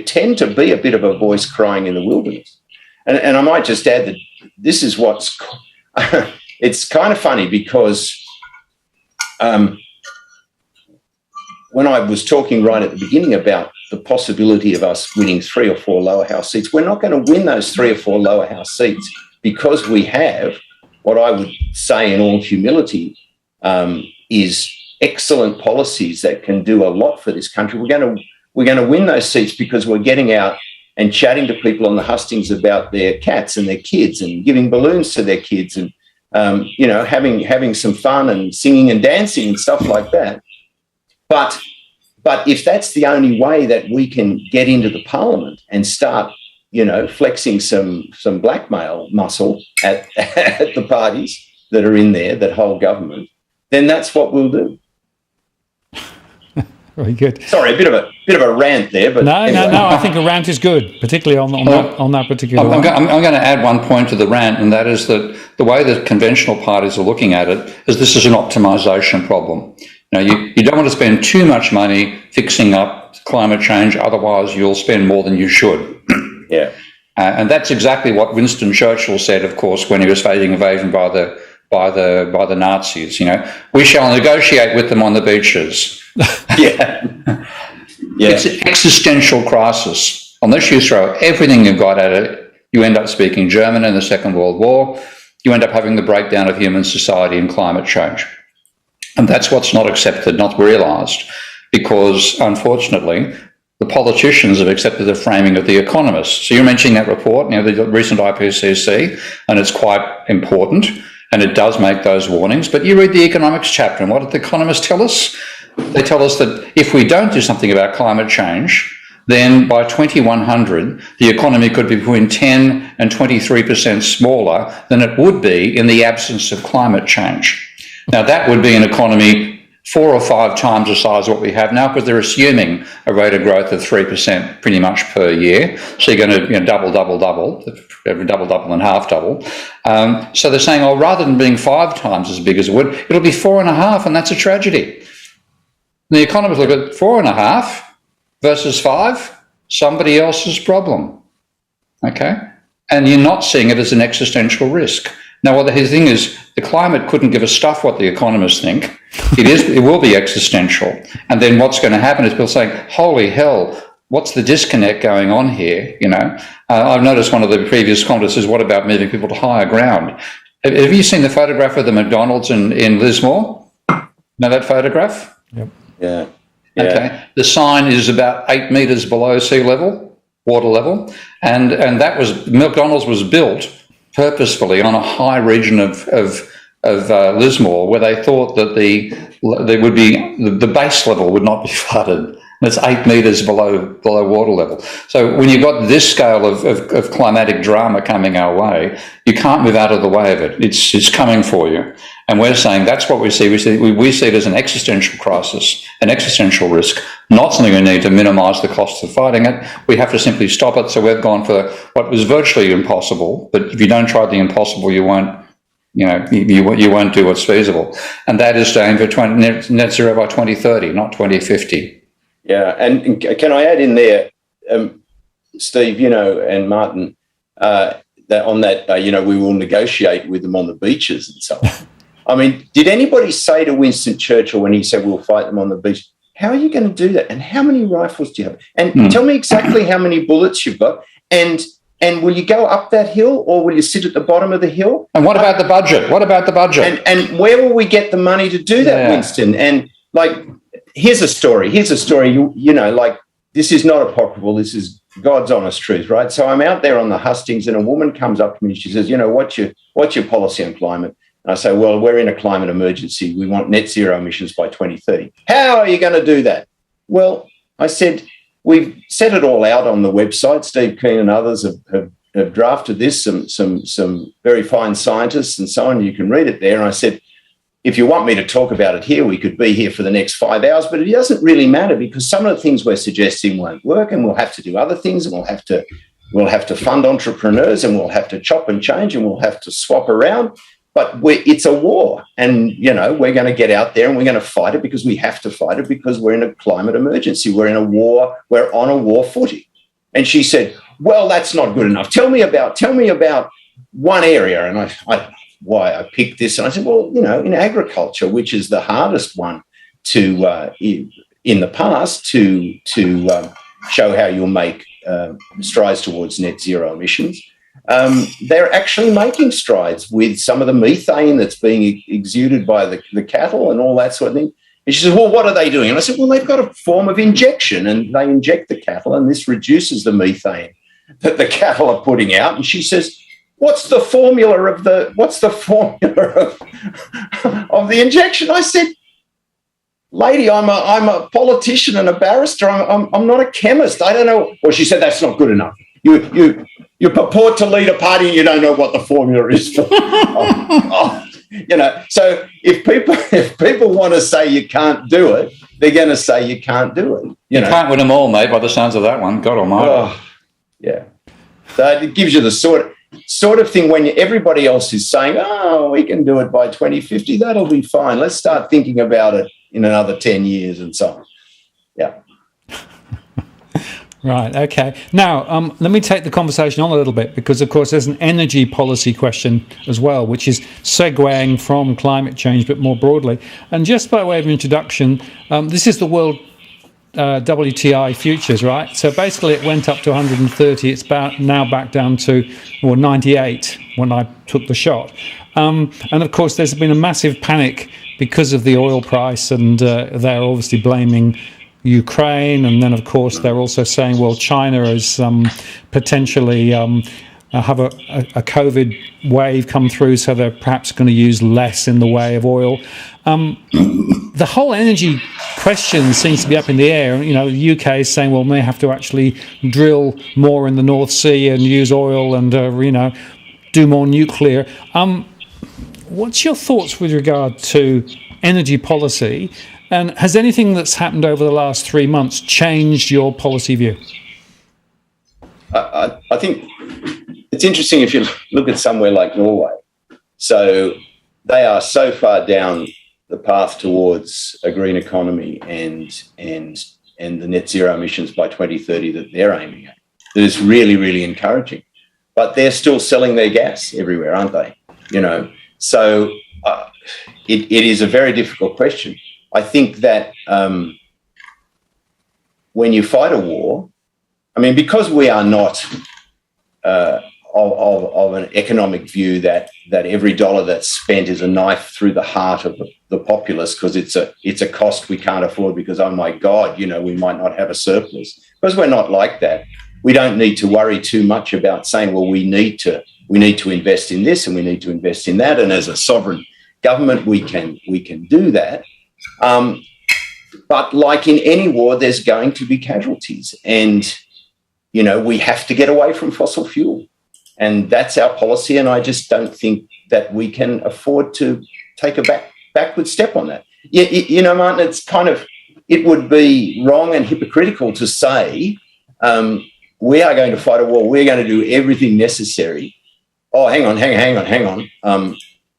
tend to be a bit of a voice crying in the wilderness. And I might just add that this is what's it's kind of funny because when I was talking right at the beginning about the possibility of us winning 3 or 4 lower house seats, we're not going to win those 3 or 4 lower house seats because we have what I would say in all humility is excellent policies that can do a lot for this country. We're going to win those seats because we're getting out and chatting to people on the hustings about their cats and their kids and giving balloons to their kids and, having some fun and singing and dancing and stuff like that. But if that's the only way that we can get into the parliament and start, flexing some blackmail muscle at the parties that are in there that hold government, then that's what we'll do. Very good. Sorry, a bit of a rant there, but no. I think a rant is good, particularly on that particular. I'm going to add one point to the rant, and that is that the way that conventional parties are looking at it is this is an optimisation problem. You don't want to spend too much money fixing up climate change, otherwise you'll spend more than you should. Yeah, and that's exactly what Winston Churchill said, of course, when he was facing invasion by the Nazis. We shall negotiate with them on the beaches. Yeah. It's an existential crisis. Unless you throw everything you've got at it, you end up speaking German in the Second World War. You end up having the breakdown of human society and climate change. And that's what's not accepted, not realised, because, unfortunately, the politicians have accepted the framing of the economists. So you're mentioning that report, the recent IPCC, and it's quite important, and it does make those warnings. But you read the economics chapter, and what did the economists tell us? They tell us that if we don't do something about climate change, then by 2100, the economy could be between 10 and 23% smaller than it would be in the absence of climate change. Now, that would be an economy 4 or 5 times the size of what we have now, because they're assuming a rate of growth of 3% pretty much per year. So you're going to double, every double and half double. So they're saying, rather than being 5 times as big as it would, it'll be 4.5, and that's a tragedy. The economists look at 4.5 versus 5, somebody else's problem, okay? And you're not seeing it as an existential risk. Now, the thing is, the climate couldn't give a stuff what the economists think. It will be existential. And then what's going to happen is people saying, holy hell, what's the disconnect going on here? I've noticed one of the previous comments says, what about moving people to higher ground? Have you seen the photograph of the McDonald's in Lismore? Know that photograph? Yep. Yeah. Yeah. Okay, the sign is about 8 metres below sea level, water level, and that was McDonald's was built purposefully on a high region of Lismore, where they thought that the base level would not be flooded. And it's 8 metres below water level. So when you've got this scale of climatic drama coming our way, you can't move out of the way of it. It's coming for you. And we're saying that's what we see. We see it as an existential crisis, an existential risk, not something we need to minimise the costs of fighting it. We have to simply stop it. So we've gone for what was virtually impossible. But if you don't try the impossible, you won't. You won't do what's feasible, and that is to aim for net zero by 2030, not 2050. Yeah, and can I add in there, Steve, and Martin, that on that, we will negotiate with them on the beaches and so on. I mean, did anybody say to Winston Churchill when he said we'll fight them on the beach, how are you going to do that? And how many rifles do you have? And tell me exactly how many bullets you've got. And will you go up that hill or will you sit at the bottom of the hill? And what about the budget? What about the budget? And where will we get the money to do that, Winston? And here's a story. This is not apocryphal. This is God's honest truth, right? So I'm out there on the hustings and a woman comes up to me and she says, what's your policy on climate? And I say, well, we're in a climate emergency. We want net zero emissions by 2030. How are you going to do that? Well, I said, we've set it all out on the website. Steve Kline and others have drafted this, some very fine scientists and so on. You can read it there. And I said, if you want me to talk about it here, we could be here for the next 5 hours, but it doesn't really matter because some of the things we're suggesting won't work and we'll have to do other things and we'll have to fund entrepreneurs and we'll have to chop and change and we'll have to swap around. But it's a war and, we're going to get out there and we're going to fight it because we have to fight it because we're in a climate emergency. We're in a war. We're on a war footing. And she said, well, that's not good enough. Tell me about one area. And I don't know why I picked this. And I said, well, in agriculture, which is the hardest one to, in the past, to show how you'll make strides towards net zero emissions. They're actually making strides with some of the methane that's being exuded by the cattle and all that sort of thing. And she says, well, what are they doing? And I said, well, they've got a form of injection and they inject the cattle and this reduces the methane that the cattle are putting out. And she says, what's the formula of the injection? I said, lady, I'm a politician and a barrister. I'm not a chemist. I don't know. Well, she said, that's not good enough. You purport to lead a party and you don't know what the formula is for. So if people want to say you can't do it, they're going to say you can't do it. You can't win them all, mate, by the sounds of that one. God almighty. Oh, yeah. So it gives you the sort of thing when everybody else is saying, oh, we can do it by 2050, that'll be fine. Let's start thinking about it in another 10 years and so on. Yeah. Right, okay. Now, let me take the conversation on a little bit because, of course, there's an energy policy question as well, which is segueing from climate change, but more broadly. And just by way of introduction, this is the world WTI futures, right? So basically it went up to 130. It's now back down to 98 when I took the shot. And, of course, there's been a massive panic because of the oil price, and they're obviously blaming Ukraine, and then of course they're also saying, well, China is potentially have a COVID wave come through, so they're perhaps going to use less in the way of oil. The whole energy question seems to be up in the air. The UK is saying, well, we may have to actually drill more in the North Sea and use oil and do more nuclear. What's your thoughts with regard to energy policy? And has anything that's happened over the last 3 months changed your policy view? I think it's interesting if you look at somewhere like Norway. So they are so far down the path towards a green economy and the net zero emissions by 2030 that they're aiming at. That is really, really encouraging. But they're still selling their gas everywhere, aren't they? So it is a very difficult question. I think that when you fight a war, because we are not of an economic view that every dollar that's spent is a knife through the heart of the populace because it's a cost we can't afford because, oh my God, we might not have a surplus. Because we're not like that. We don't need to worry too much about saying, well, we need to invest in this and we need to invest in that. And as a sovereign government, we can do that. But like in any war, there's going to be casualties. And, we have to get away from fossil fuel. And that's our policy. And I just don't think that we can afford to take a backward step on that. Martin, it's it would be wrong and hypocritical to say, we are going to fight a war. We're going to do everything necessary. Oh, hang on.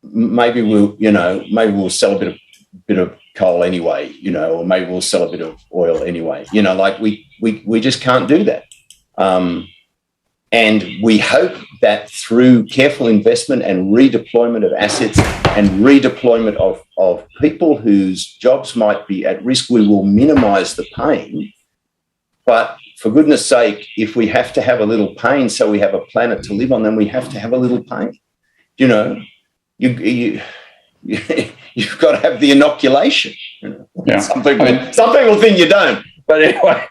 Maybe we'll sell a bit of coal anyway, or maybe we'll sell a bit of oil anyway. We just can't do that. And we hope that through careful investment and redeployment of assets and redeployment of people whose jobs might be at risk, we will minimise the pain. But for goodness sake, if we have to have a little pain so we have a planet to live on, then we have to have a little pain. You've got to have the inoculation. Yeah. Some people think you don't. But anyway,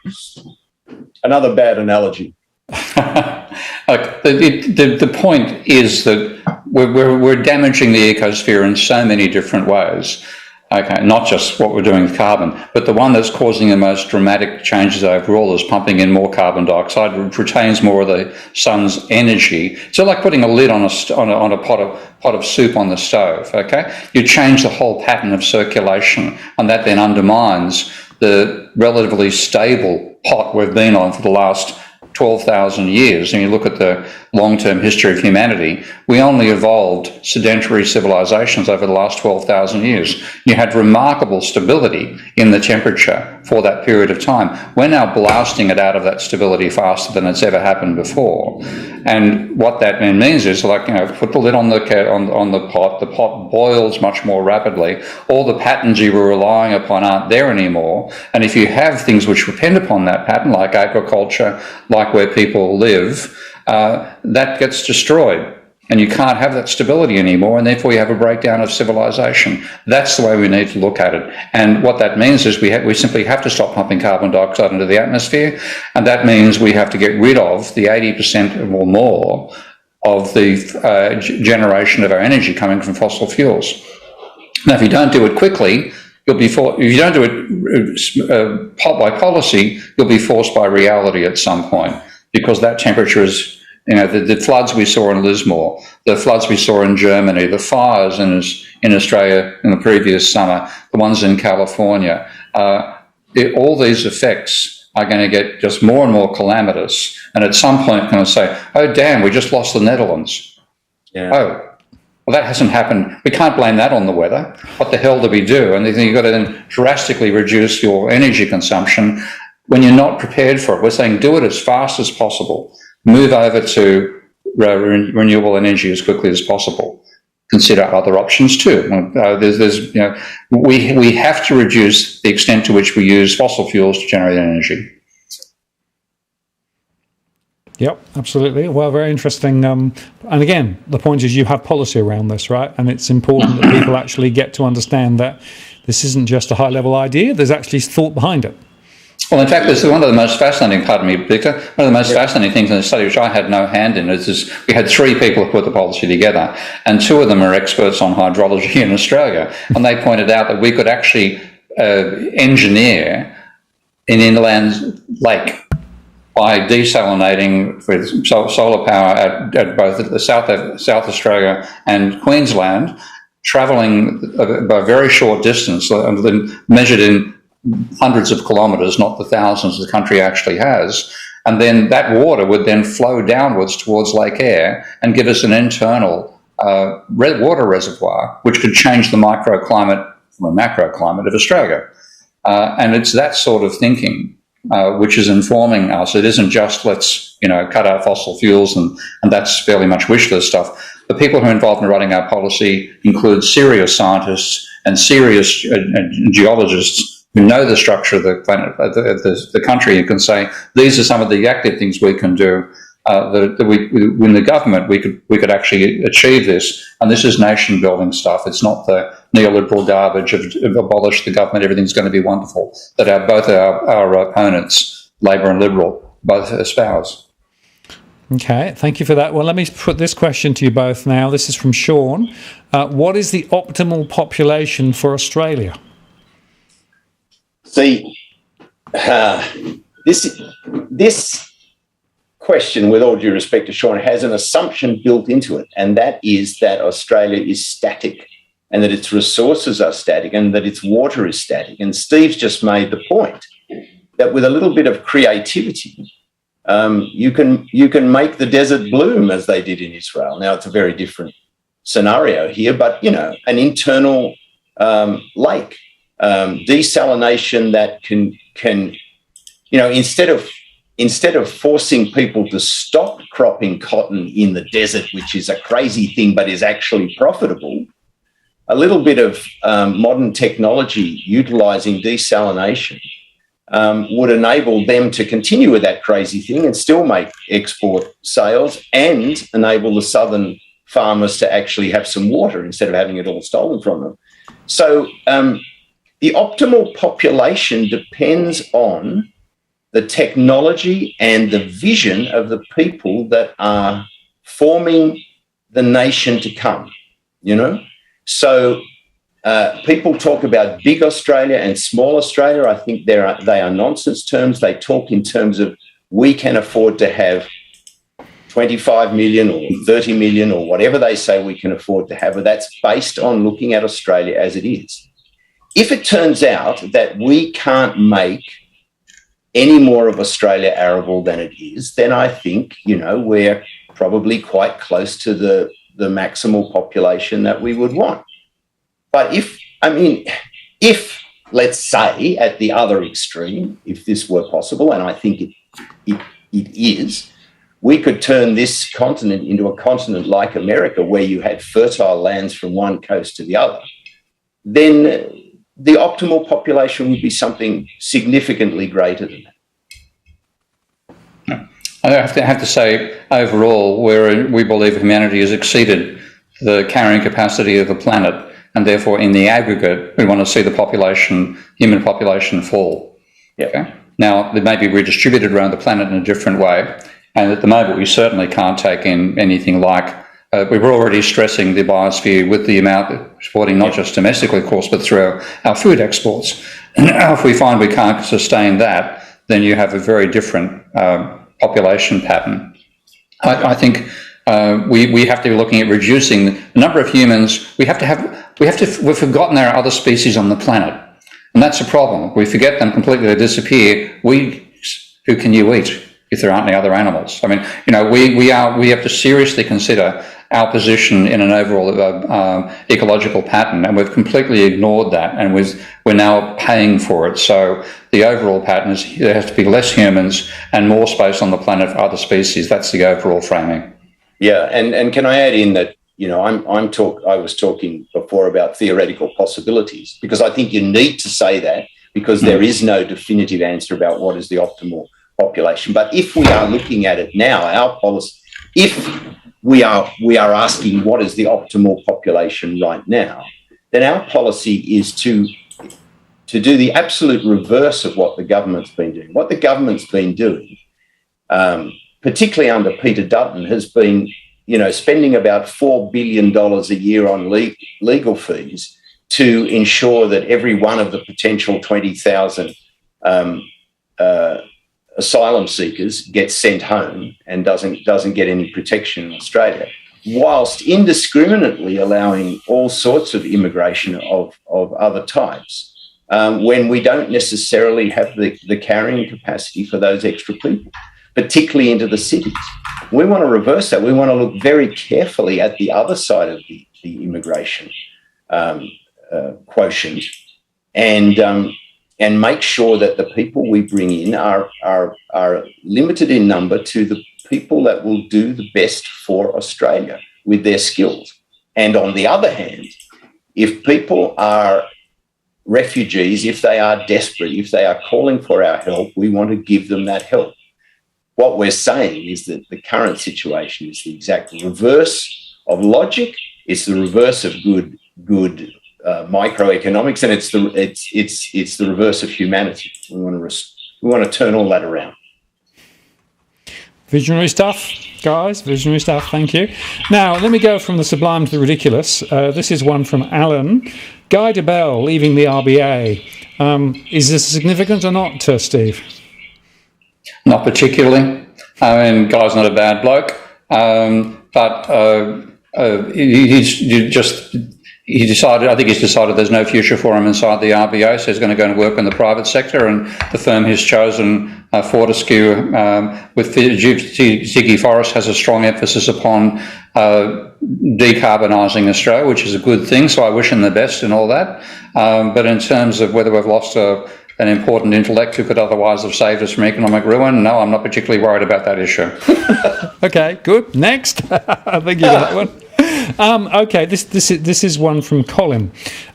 another bad analogy. Look, the point is that we're damaging the ecosphere in so many different ways. Okay, not just what we're doing with carbon, but the one that's causing the most dramatic changes overall is pumping in more carbon dioxide, which retains more of the sun's energy. So like putting a lid on a pot of soup on the stove. Okay, you change the whole pattern of circulation, and that then undermines the relatively stable pot we've been on for the last 12,000 years, and you look at the long-term history of humanity, we only evolved sedentary civilizations over the last 12,000 years. You had remarkable stability in the temperature for that period of time. We're now blasting it out of that stability faster than it's ever happened before. And what that means is, put the lid on the pot boils much more rapidly. All the patterns you were relying upon aren't there anymore. And if you have things which depend upon that pattern, like agriculture, like where people live, that gets destroyed. And you can't have that stability anymore, and therefore you have a breakdown of civilization. That's the way we need to look at it. And what that means is we simply have to stop pumping carbon dioxide into the atmosphere, and that means we have to get rid of the 80% or more of the generation of our energy coming from fossil fuels. Now, if you don't do it quickly, if you don't do it by policy, you'll be forced by reality at some point, because that temperature is, the floods we saw in Lismore, the floods we saw in Germany, the fires in Australia in the previous summer, the ones in California, all these effects are going to get just more and more calamitous. And at some point, going to say, oh, damn, we just lost the Netherlands. Yeah. Oh, well, that hasn't happened. We can't blame that on the weather. What the hell do we do? And you've got to then drastically reduce your energy consumption when you're not prepared for it. We're saying do it as fast as possible. Move over to renewable energy as quickly as possible. Consider other options too. We have to reduce the extent to which we use fossil fuels to generate energy. Yep, absolutely. Well, very interesting. And again, the point is you have policy around this, right? And it's important that people actually get to understand that this isn't just a high-level idea. There's actually thought behind it. Well, in fact, this is one of the most fascinating, pardon me, Victor, one of the most fascinating things in the study, which I had no hand in, is we had 3 people who put the policy together, and 2 of them are experts on hydrology in Australia. And they pointed out that we could actually engineer an inland lake by desalinating with solar power at both the South Australia and Queensland, travelling by a very short distance, measured in hundreds of kilometres, not the thousands the country actually has. And then that water would then flow downwards towards Lake Eyre and give us an internal water reservoir, which could change the microclimate from a macroclimate of Australia. And it's that sort of thinking which is informing us. It isn't just let's cut out fossil fuels and that's fairly much wish list stuff. The people who are involved in writing our policy include serious scientists and serious geologists who know the structure of the planet, the country, and can say these are some of the active things we can do. that in the government we could actually achieve this. And this is nation building stuff. It's not the neoliberal garbage of abolish the government, everything's going to be wonderful, that both our opponents, Labor and Liberal, both espouse. Okay, thank you for that. Well, let me put this question to you both now. This is from Sean. What is the optimal population for Australia? See, this question, with all due respect to Sean, has an assumption built into it, and that is that Australia is static and that its resources are static and that its water is static. And Steve's just made the point that with a little bit of creativity, you can make the desert bloom as they did in Israel. Now, it's a very different scenario here, but, an internal lake, desalination that can instead of forcing people to stop cropping cotton in the desert, which is a crazy thing but is actually profitable, a little bit of modern technology utilising desalination would enable them to continue with that crazy thing and still make export sales and enable the southern farmers to actually have some water instead of having it all stolen from them. So the optimal population depends on the technology and the vision of the people that are forming the nation to come, So people talk about big Australia and small Australia. I think they are nonsense terms. They talk in terms of we can afford to have 25 million or 30 million or whatever they say we can afford to have, but that's based on looking at Australia as it is. If it turns out that we can't make any more of Australia arable than it is, then I think, we're probably quite close to the maximal population that we would want. But if, let's say, at the other extreme, if this were possible, and I think it is, we could turn this continent into a continent like America where you had fertile lands from one coast to the other, then the optimal population would be something significantly greater than that. I have to say, overall, we believe humanity has exceeded the carrying capacity of the planet, and therefore, in the aggregate, we want to see the human population fall. Yeah. Okay? Now, they may be redistributed around the planet in a different way, and at the moment, we certainly can't take in anything like. We were already stressing the biosphere with the amount exporting, not just domestically, of course, but through our food exports. And if we find we can't sustain that, then you have a very different population pattern. I think we have to be looking at reducing the number of humans. We've forgotten there are other species on the planet, and that's a problem. We forget them completely; they disappear. Who can you eat if there aren't any other animals? We have to seriously consider our position in an overall ecological pattern, and we've completely ignored that, and we're now paying for it. So the overall pattern is there has to be less humans and more space on the planet for other species. That's the overall framing. Yeah, and can I add in that I was talking before about theoretical possibilities, because I think you need to say that because there is no definitive answer about what is the optimal population. But if we are looking at it now, our policy, if we are asking what is the optimal population right now, then our policy is to do the absolute reverse of what the government's been doing. What the government's been doing, particularly under Peter Dutton, has been, spending about $4 billion a year on legal fees to ensure that every one of the potential 20,000 asylum seekers gets sent home and doesn't get any protection in Australia, whilst indiscriminately allowing all sorts of immigration of other types, when we don't necessarily have the carrying capacity for those extra people, particularly into the cities. We want to reverse that. We want to look very carefully at the other side of the immigration quotient and make sure that the people we bring in are limited in number to the people that will do the best for Australia with their skills. And on the other hand, if people are refugees, if they are desperate, if they are calling for our help, we want to give them that help. what we're saying is that the current situation is the exact reverse of logic. It's the reverse of good microeconomics, and it's the reverse of humanity. We want to turn all that around. Visionary stuff, guys. Visionary stuff. Thank you. Now, let me go from the sublime to the ridiculous. This is one from Alan. Guy Debelle leaving the RBA. Is this significant or not, Steve? Not particularly. I mean, Guy's not a bad bloke, but he decided. I think he's decided there's no future for him inside the RBA, so he's going to go and work in the private sector. And the firm he's chosen, Fortescue, with Ziggy Forrest, has a strong emphasis upon decarbonising Australia, which is a good thing. So I wish him the best in all that. But in terms of whether we've lost an important intellect who could otherwise have saved us from economic ruin, no, I'm not particularly worried about that issue. Okay, good. Next. Thank you for that one. Okay, this is one from Colin.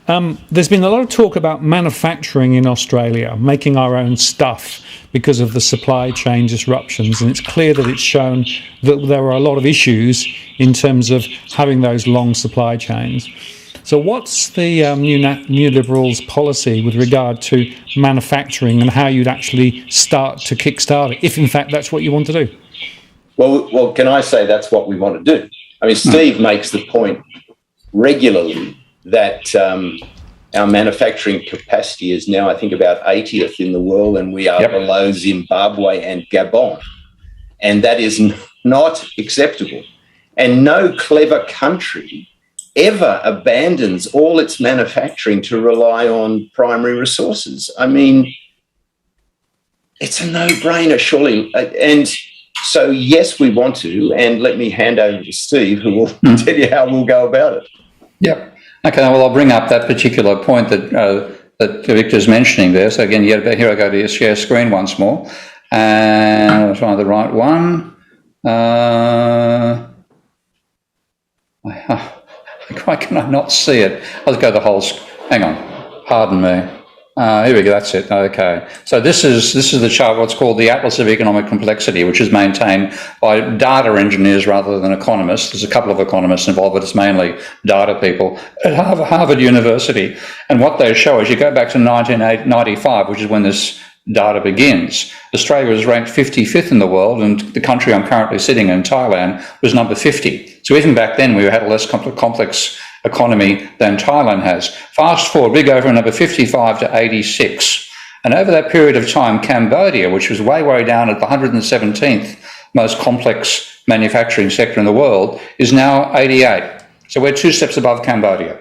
There's been a lot of talk about manufacturing in Australia, making our own stuff because of the supply chain disruptions, and it's clear that it's shown that there are a lot of issues in terms of having those long supply chains. So what's the new Liberals' policy with regard to manufacturing and how you'd actually start to kickstart it, if in fact that's what you want to do? Well, can I say that's what we want to do? I mean, Steve makes the point regularly that our manufacturing capacity is now, I think, about 80th in the world, and we are below Zimbabwe and Gabon. And that is not acceptable. And no clever country ever abandons all its manufacturing to rely on primary resources. I mean, it's a no-brainer, surely. And so, yes, we want to, and let me hand over to Steve, who will tell you how we'll go about it. Yep. Okay, well, I'll bring up that particular point that Victor's mentioning there. So, again, here I go to your share screen once more. And I'll try the right one. Why can I not see it? I'll go the whole... Hang on. Pardon me. Here we go. That's it. Okay. So this is the chart, what's called the Atlas of Economic Complexity, which is maintained by data engineers rather than economists. There's a couple of economists involved, but it's mainly data people at Harvard University. And what they show is you go back to 1995, which is when this data begins. Australia was ranked 55th in the world, and the country I'm currently sitting in, Thailand, was number 50. So even back then, we had a less complex economy than Thailand has. Fast forward, we go from number 55 to 86. And over that period of time, Cambodia, which was way down at the 117th most complex manufacturing sector in the world, is now 88. So we're 2 steps above Cambodia.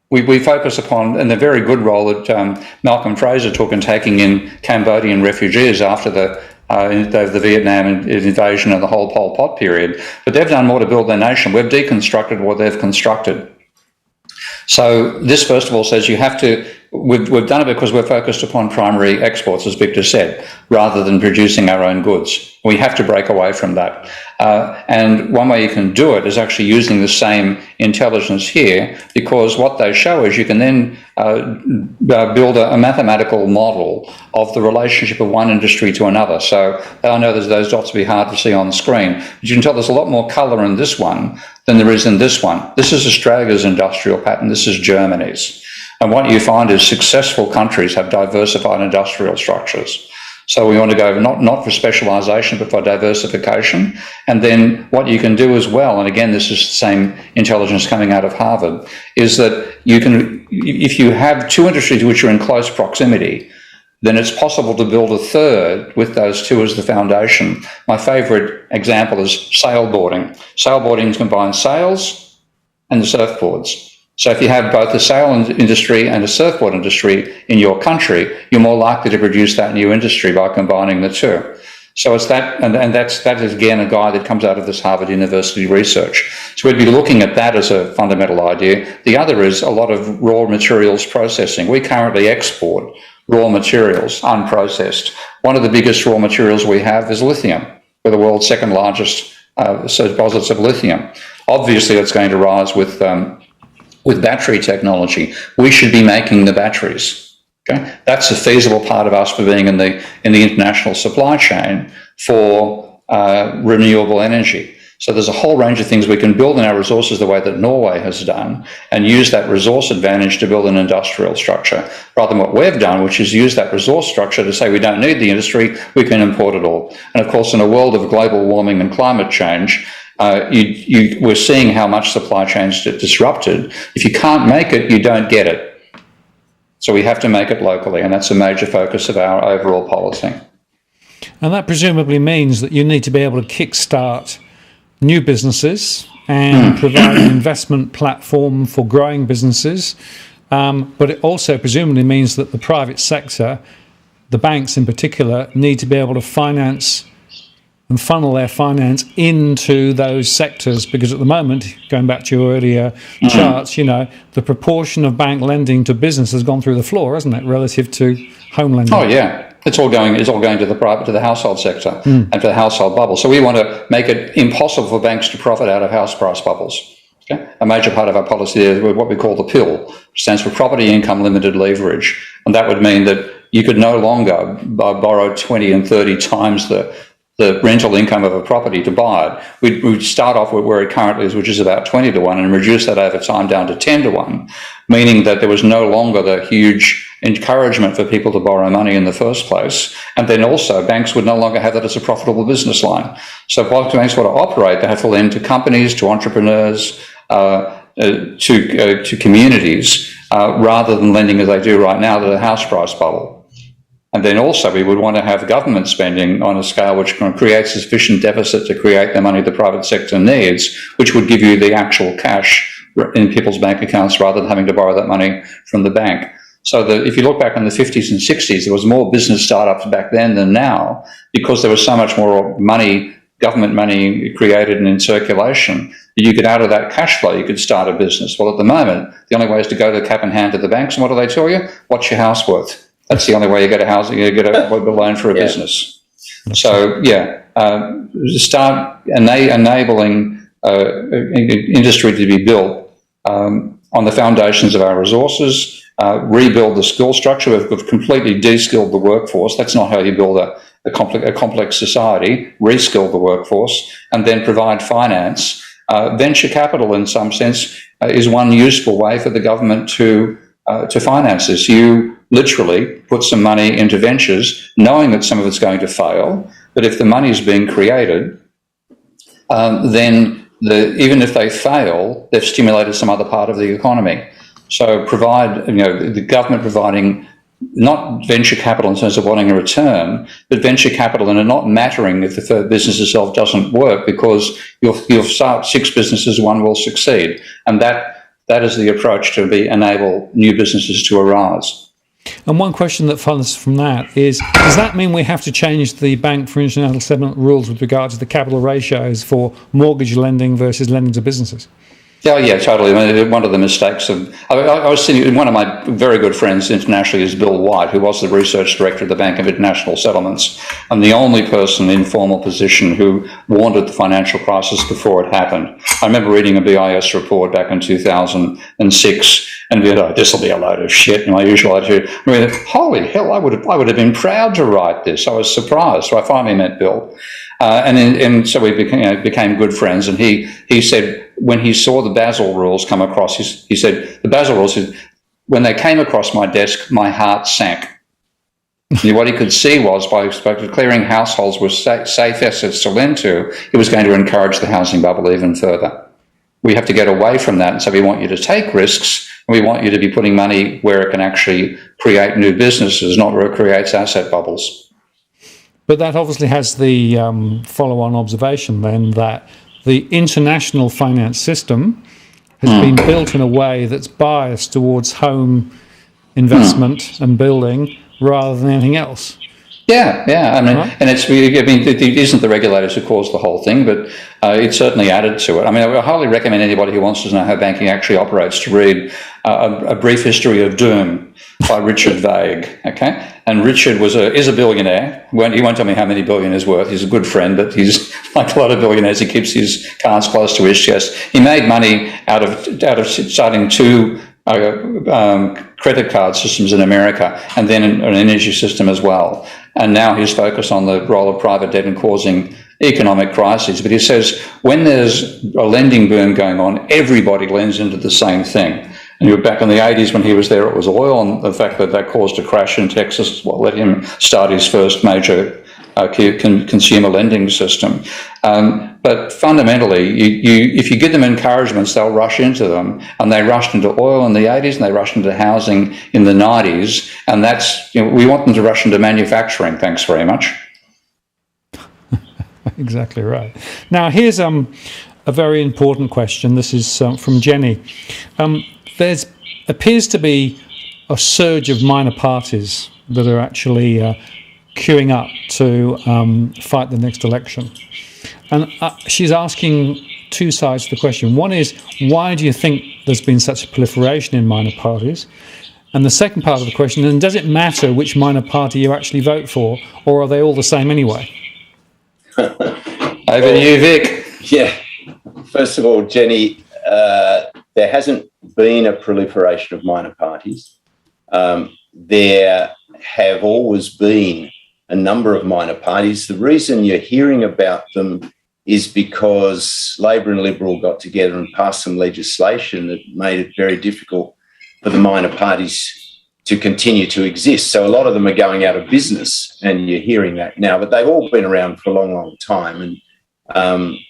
We focus upon, and the very good role that Malcolm Fraser took in taking in Cambodian refugees after the Vietnam invasion and the whole Pol Pot period. But they've done more to build their nation. We've deconstructed what they've constructed. So this, first of all, says you have to... We've done it because we're focused upon primary exports, as Victor said, rather than producing our own goods. We have to break away from that. And one way you can do it is actually using the same intelligence here, because what they show is you can then build a mathematical model of the relationship of one industry to another. So I know those dots will be hard to see on the screen, but you can tell there's a lot more colour in this one than there is in this one. This is Australia's industrial pattern. This is Germany's. And what you find is successful countries have diversified industrial structures. So we want to go not for specialisation, but for diversification. And then what you can do as well, and again, this is the same intelligence coming out of Harvard, is that you can, if you have 2 industries which are in close proximity, then it's possible to build a third with those 2 as the foundation. My favourite example is sailboarding. Sailboarding combines sails and the surfboards. So if you have both a sail industry and a surfboard industry in your country, you're more likely to produce that new industry by combining the 2. So it's that, and that is again a guy that comes out of this Harvard University research. So we'd be looking at that as a fundamental idea. The other is a lot of raw materials processing. We currently export raw materials unprocessed. One of the biggest raw materials we have is lithium. We're the world's 2nd largest deposits of lithium. Obviously, it's going to rise with battery technology. We should be making the batteries. Okay, that's a feasible part of us for being in the international supply chain for renewable energy. So there's a whole range of things we can build in our resources the way that Norway has done, and use that resource advantage to build an industrial structure, rather than what we've done, which is use that resource structure to say we don't need the industry, we can import it all. And of course, in a world of global warming and climate change, we're seeing how much supply chains get disrupted. If you can't make it, you don't get it. So we have to make it locally, and that's a major focus of our overall policy. And that presumably means that you need to be able to kickstart new businesses and provide an investment platform for growing businesses. But it also presumably means that the private sector, the banks in particular, need to be able to finance and funnel their finance into those sectors, because at the moment, going back to your earlier charts, the proportion of bank lending to business has gone through the floor, hasn't it, relative to home lending? Oh yeah. It's all going to the household sector and to the household bubble. So we want to make it impossible for banks to profit out of house price bubbles. Okay? A major part of our policy is what we call the PIL, which stands for Property Income Limited Leverage. And that would mean that you could no longer borrow 20 and 30 times the rental income of a property to buy it. We'd start off with where it currently is, which is about 20 to 1, and reduce that over time down to 10 to 1, meaning that there was no longer the huge encouragement for people to borrow money in the first place. And then also banks would no longer have that as a profitable business line. So if banks want to operate, they have to lend to companies, to entrepreneurs, to communities, rather than lending as they do right now to the house price bubble. And then also we would want to have government spending on a scale which creates a sufficient deficit to create the money the private sector needs, which would give you the actual cash in people's bank accounts rather than having to borrow that money from the bank. So if you look back in the 50s and 60s, there was more business startups back then than now, because there was so much more money, government money created and in circulation, that you could, out of that cash flow, you could start a business. Well, at the moment, the only way is to go to cap in hand to the banks, and what do they tell you? What's your house worth? That's the only way you get a housing, you get a loan for a business. So, start enabling industry to be built on the foundations of our resources, rebuild the skill structure. We've completely de-skilled the workforce. That's not how you build a complex society. Reskill the workforce, and then provide finance. Venture capital, in some sense, is one useful way for the government to finance this. You literally put some money into ventures, knowing that some of it's going to fail, but if the money is being created, then even if they fail, they've stimulated some other part of the economy. So the government providing not venture capital in terms of wanting a return, but venture capital and it not mattering if the business itself doesn't work, because you'll start 6 businesses, 1 will succeed. And that is the approach to enable new businesses to arise. And one question that follows from that is, does that mean we have to change the Bank for International Settlement rules with regard to the capital ratios for mortgage lending versus lending to businesses? Oh, yeah, totally. I mean, one of the mistakes I was sitting, one of my very good friends internationally is Bill White, who was the research director of the Bank of International Settlements. I'm the only person in formal position who warned of the financial crisis before it happened. I remember reading a BIS report back in 2006 and this will be a load of shit, in my usual attitude. I mean, holy hell, I would have been proud to write this. I was surprised. So I finally met Bill. And so we became good friends. And he said, when he saw the Basel rules come across, he said, the Basel rules, when they came across my desk, my heart sank. And what he could see was by declaring households with safe assets to lend to, it was going to encourage the housing bubble even further. We have to get away from that. And so we want you to take risks, and we want you to be putting money where it can actually create new businesses, not where it creates asset bubbles. But that obviously has the follow-on observation then that the international finance system has been built in a way that's biased towards home investment and building rather than anything else. Yeah. I mean, right. And it isn't the regulators who caused the whole thing, but it certainly added to it. I mean, I highly recommend anybody who wants to know how banking actually operates to read A Brief History of Doom by Richard Vague. Okay, and Richard is a billionaire. He won't tell me how many billionaires worth. He's a good friend, but he's like a lot of billionaires. He keeps his cards close to his chest. He made money out of starting 2 credit card systems in America, and then an energy system as well. And now he's focused on the role of private debt in causing economic crises. But he says when there's a lending boom going on, everybody lends into the same thing. And you're back in the 80s when he was there, it was oil, and the fact that that caused a crash in Texas, well, let him start his first major consumer lending system. But fundamentally, if you give them encouragements, they'll rush into them. And they rushed into oil in the 80s, and they rushed into housing in the 90s. And that's, we want them to rush into manufacturing. Thanks very much. Exactly right. Now, here's a very important question. This is from Jenny. There appears to be a surge of minor parties that are actually queuing up to fight the next election. And she's asking two sides to the question. One is, why do you think there's been such a proliferation in minor parties? And the second part of the question, and does it matter which minor party you actually vote for, or are they all the same anyway? Over to you, Vic. Yeah. First of all, Jenny, there hasn't been a proliferation of minor parties. There have always been a number of minor parties. The reason you're hearing about them is because Labor and Liberal got together and passed some legislation that made it very difficult for the minor parties to continue to exist. So a lot of them are going out of business, and you're hearing that now, but they've all been around for a long, long time. And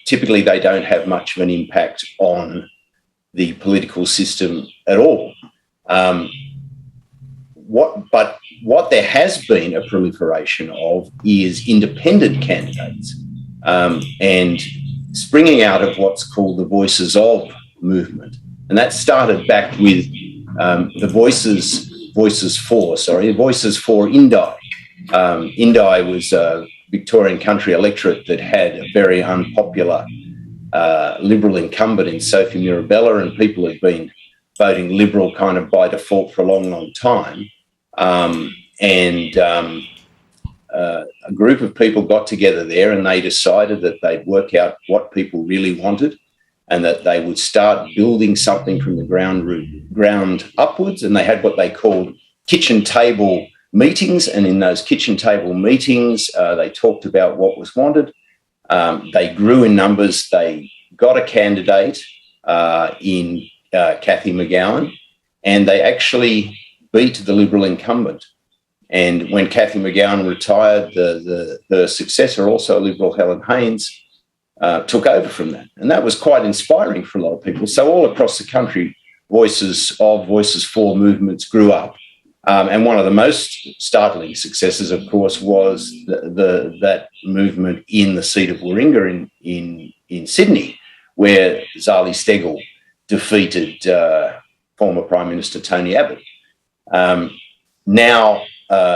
typically they don't have much of an impact on the political system at all. What there has been a proliferation of is independent candidates, and springing out of what's called the Voices of movement. And that started back with the Voices for Indi. Indi was a Victorian country electorate that had a very unpopular Liberal incumbent in Sophie Mirabella, and people have been voting Liberal kind of by default for a long, long time. A group of people got together there, and they decided that they'd work out what people really wanted, and that they would start building something from the ground upwards. And they had what they called kitchen table meetings. And in those kitchen table meetings, they talked about what was wanted. They grew in numbers. They got a candidate in Cathy McGowan, and they actually beat the Liberal incumbent. And when Cathy McGowan retired, her successor, also Liberal Helen Haynes, took over from that. And that was quite inspiring for a lot of people. So all across the country, Voices for movements grew up. And one of the most startling successes, of course, was that movement in the seat of Warringah in Sydney, where Zali Steggall defeated former Prime Minister Tony Abbott. Now,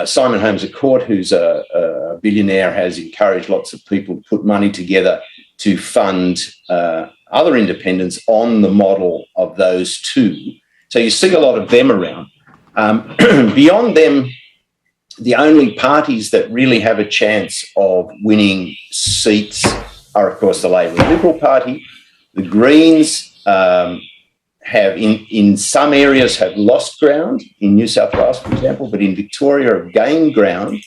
Simon Holmes à Court, who's a billionaire, has encouraged lots of people to put money together to fund other independents on the model of those two. So you see a lot of them around. Beyond them, the only parties that really have a chance of winning seats are, of course, the Labor and Liberal Party. The Greens have, in some areas, have lost ground, in New South Wales, for example, but in Victoria have gained ground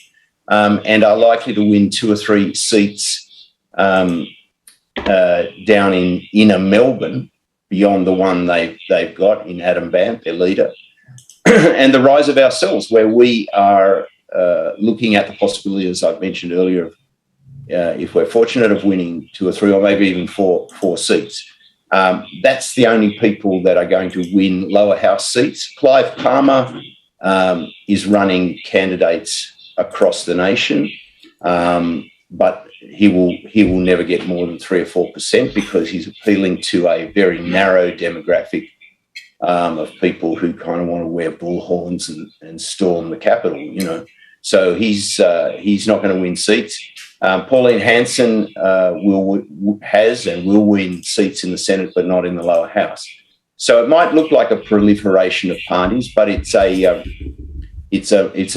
and are likely to win 2 or 3 seats down in inner Melbourne, beyond the one they've got in Adam Bandt, their leader. And the rise of ourselves, where we are looking at the possibility, as I've mentioned earlier, of if we're fortunate of winning 2 or 3 or maybe even 4 seats. That's the only people that are going to win lower house seats. Clive Palmer is running candidates across the nation, but he will never get more than 3 or 4% because he's appealing to a very narrow demographic of people who kind of want to wear bullhorns and storm the Capitol, you know. So he's not going to win seats. Pauline Hanson has and will win seats in the Senate, but not in the lower house. So it might look like a proliferation of parties, but it's a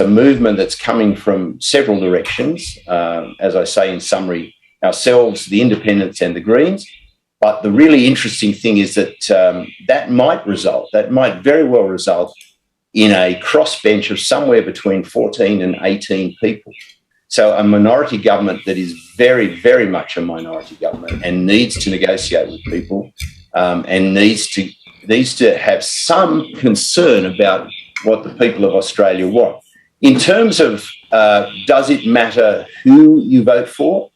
movement that's coming from several directions. As I say in summary, ourselves, the Independents and the Greens, But the really interesting thing is that that might very well result in a crossbench of somewhere between 14 and 18 people. So a minority government that is very, very much a minority government and needs to negotiate with people and needs to have some concern about what the people of Australia want. In terms of does it matter who you vote for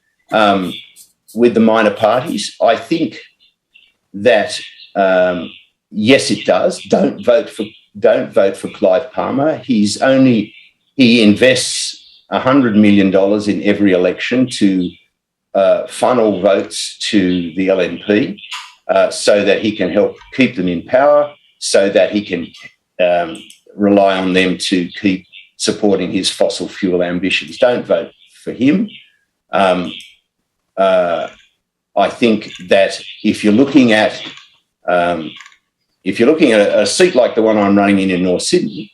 with the minor parties, I think that yes, it does. Don't vote for Clive Palmer. He invests $100 million in every election to funnel votes to the LNP so that he can help keep them in power, so that he can rely on them to keep supporting his fossil fuel ambitions. Don't vote for him. I think that if you're looking at a seat like the one I'm running in North Sydney,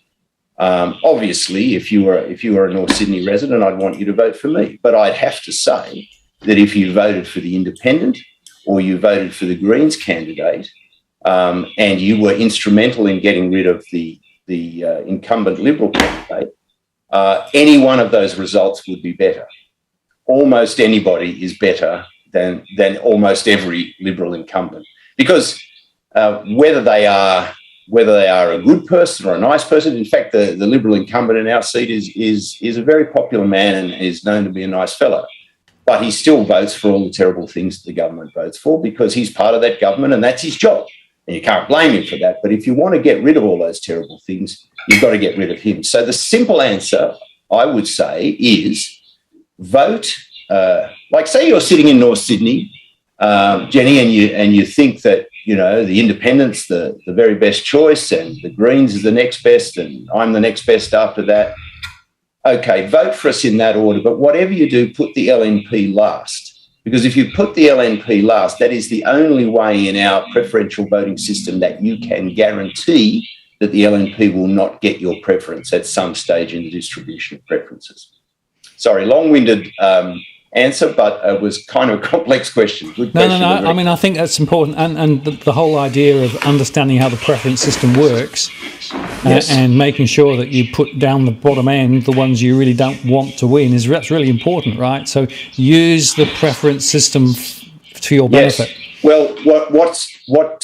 obviously, if you were a North Sydney resident, I'd want you to vote for me. But I'd have to say that if you voted for the independent or you voted for the Greens candidate, and you were instrumental in getting rid of the incumbent Liberal candidate, any one of those results would be better. Almost anybody is better than almost every Liberal incumbent, because whether they are a good person or a nice person. In fact, the Liberal incumbent in our seat is a very popular man and is known to be a nice fellow. But he still votes for all the terrible things that the government votes for because he's part of that government and that's his job. And you can't blame him for that. But if you want to get rid of all those terrible things, you've got to get rid of him. So the simple answer, I would say, is vote. Like say you're sitting in North Sydney, Jenny, and you think that, you know, the independent's the very best choice and the Greens is the next best and I'm the next best after that. Okay, vote for us in that order. But whatever you do, put the LNP last. Because if you put the LNP last, that is the only way in our preferential voting system that you can guarantee that the LNP will not get your preference at some stage in the distribution of preferences. Sorry, long-winded answer, but it was kind of a complex question. Good question. No. I mean, I think that's important, and the whole idea of understanding how the preference system works, Yes. and making sure that you put down the bottom end, the ones you really don't want to win, that's really important, right? So use the preference system to your benefit. Yes. Well, what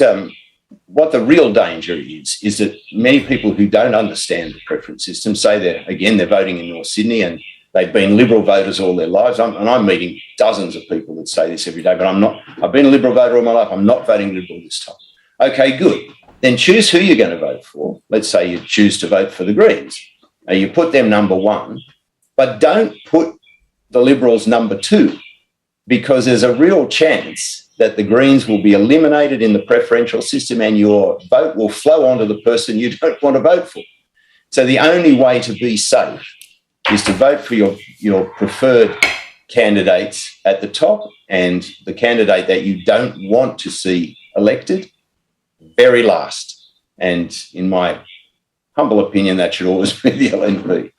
the real danger is that many people who don't understand the preference system say they're voting in North Sydney and they've been Liberal voters all their lives. I'm meeting dozens of people that say this every day, but I'm not. I've been a Liberal voter all my life. I'm not voting Liberal this time. Okay, good. Then choose who you're going to vote for. Let's say you choose to vote for the Greens. Now you put them number one, but don't put the Liberals number two, because there's a real chance that the Greens will be eliminated in the preferential system and your vote will flow onto the person you don't want to vote for. So the only way to be safe is to vote for your preferred candidates at the top, and the candidate that you don't want to see elected very last. And in my humble opinion, that should always be the LNP.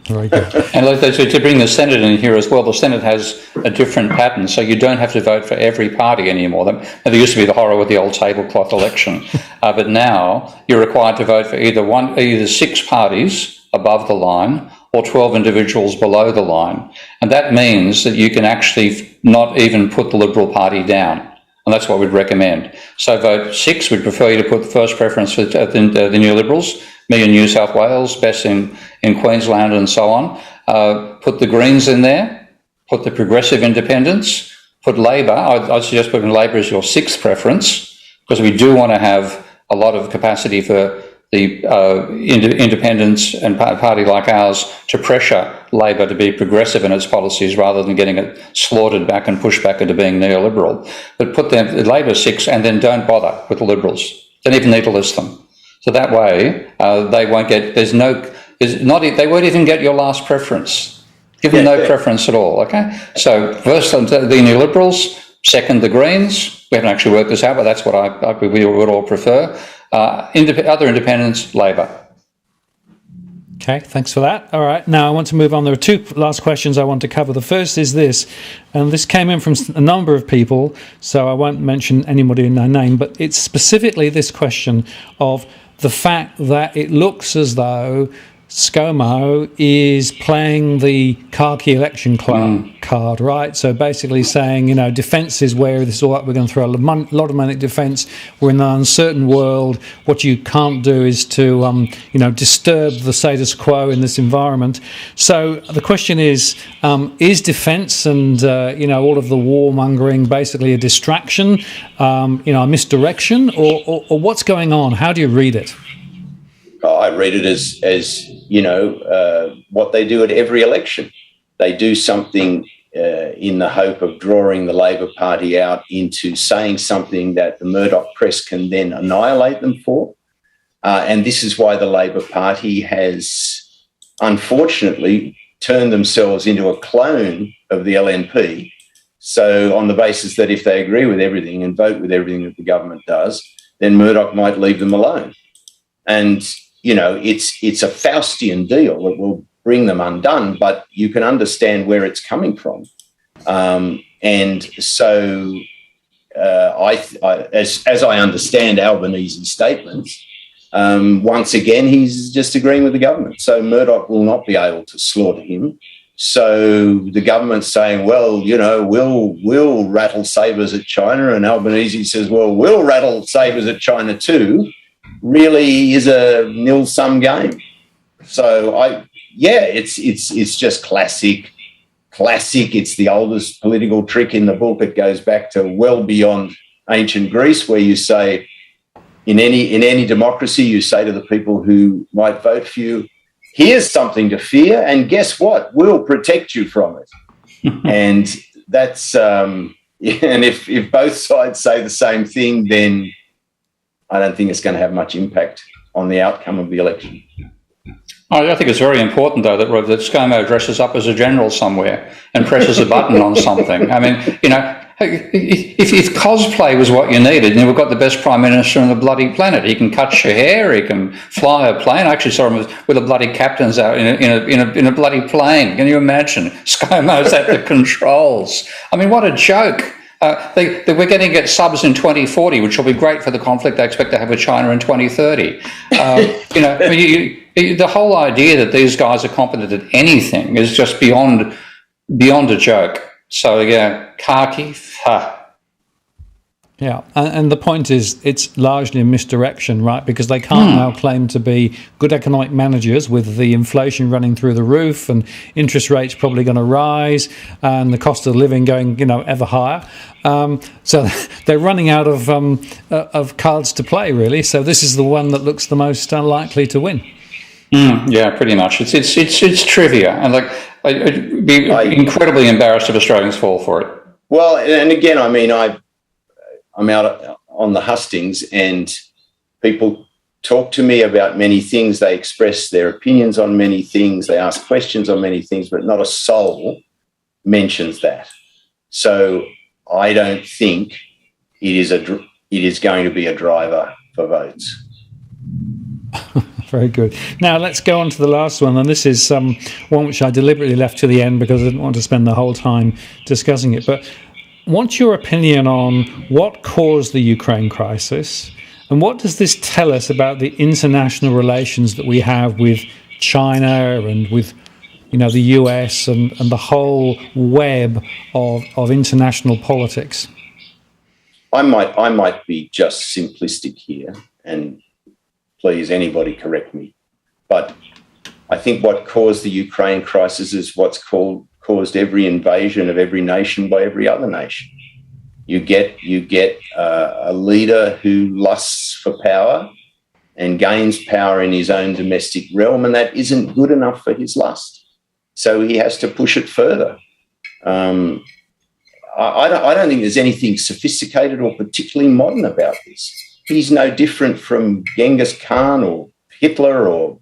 Very good. And to bring the Senate in here as well, the Senate has a different pattern, so you don't have to vote for every party anymore. There used to be the horror with the old tablecloth election, but now you're required to vote for either 6 parties above the line or 12 individuals below the line. And that means that you can actually not even put the Liberal Party down. And that's what we'd recommend. So vote 6, we'd prefer you to put the first preference for the New Liberals, me in New South Wales, Bess in Queensland and so on. Put the Greens in there, put the Progressive Independents, put Labor. I'd suggest putting Labor as your 6th preference, because we do want to have a lot of capacity for the independents and party like ours to pressure Labor to be progressive in its policies rather than getting it slaughtered back and pushed back into being neoliberal. But put them Labor 6 and then don't bother with the Liberals. Don't even need to list them. So that way they won't get. They won't even get your last preference. Give them no preference at all. Okay. So first the New Liberals, second the Greens. We haven't actually worked this out, but that's what we would all prefer. Other independents, Labor. Okay, thanks for that. All right, now I want to move on. There are two last questions I want to cover. The first is this, and this came in from a number of people, so I won't mention anybody in their name, but it's specifically this question of the fact that it looks as though ScoMo is playing the khaki election card, right? So basically saying, defence is where this is all up. We're going to throw a lot of money at defence. We're in an uncertain world. What you can't do is to, disturb the status quo in this environment. So the question is defence and, all of the warmongering basically a distraction, a misdirection, or what's going on? How do you read it? I read it as what they do at every election. They do something in the hope of drawing the Labor Party out into saying something that the Murdoch press can then annihilate them for. And this is why the Labor Party has, unfortunately, turned themselves into a clone of the LNP. So on the basis that if they agree with everything and vote with everything that the government does, then Murdoch might leave them alone. And it's a Faustian deal that will bring them undone, but you can understand where it's coming from. And so, as I understand Albanese's statements, once again he's just agreeing with the government. So Murdoch will not be able to slaughter him. So the government's saying, well, we'll rattle sabres at China, and Albanese says, well, we'll rattle sabres at China too. Really is a nil-sum game. So it's just classic. It's the oldest political trick in the book. It goes back to well beyond ancient Greece, where you say in any democracy, you say to the people who might vote for you, here's something to fear, and guess what? We'll protect you from it. And that's and if both sides say the same thing, then I don't think it's going to have much impact on the outcome of the election. I think it's very important, though, that ScoMo dresses up as a general somewhere and presses a button on something. I mean, if cosplay was what you needed, and we've got the best Prime Minister on the bloody planet. He can cut your hair, he can fly a plane. I actually saw him with the bloody captains out in a bloody plane. Can you imagine? ScoMo's at the controls. I mean, what a joke. We're going to get subs in 2040, which will be great for the conflict I expect to have with China in 2030. The whole idea that these guys are competent at anything is just beyond a joke. So, khaki, Yeah, and the point is it's largely a misdirection, right? Because they can't now claim to be good economic managers with the inflation running through the roof and interest rates probably going to rise and the cost of living going, ever higher. So they're running out of cards to play, really. So this is the one that looks the most likely to win. Yeah, pretty much. It's trivia, and I'd be incredibly embarrassed if Australians fall for it. Well, and again, I mean, I'm out on the hustings and people talk to me about many things. They express their opinions on many things. They ask questions on many things, but not a soul mentions that. So I don't think it is going to be a driver for votes. Very good. Now let's go on to the last one, and this is one which I deliberately left to the end because I didn't want to spend the whole time discussing it. But what's your opinion on what caused the Ukraine crisis, and what does this tell us about the international relations that we have with China and with the US and the whole web of international politics? I might be just simplistic here, and please, anybody correct me. But I think what caused the Ukraine crisis is what's caused every invasion of every nation by every other nation. You get a leader who lusts for power and gains power in his own domestic realm, and that isn't good enough for his lust. So he has to push it further. I don't think there's anything sophisticated or particularly modern about this. He's no different from Genghis Khan or Hitler or,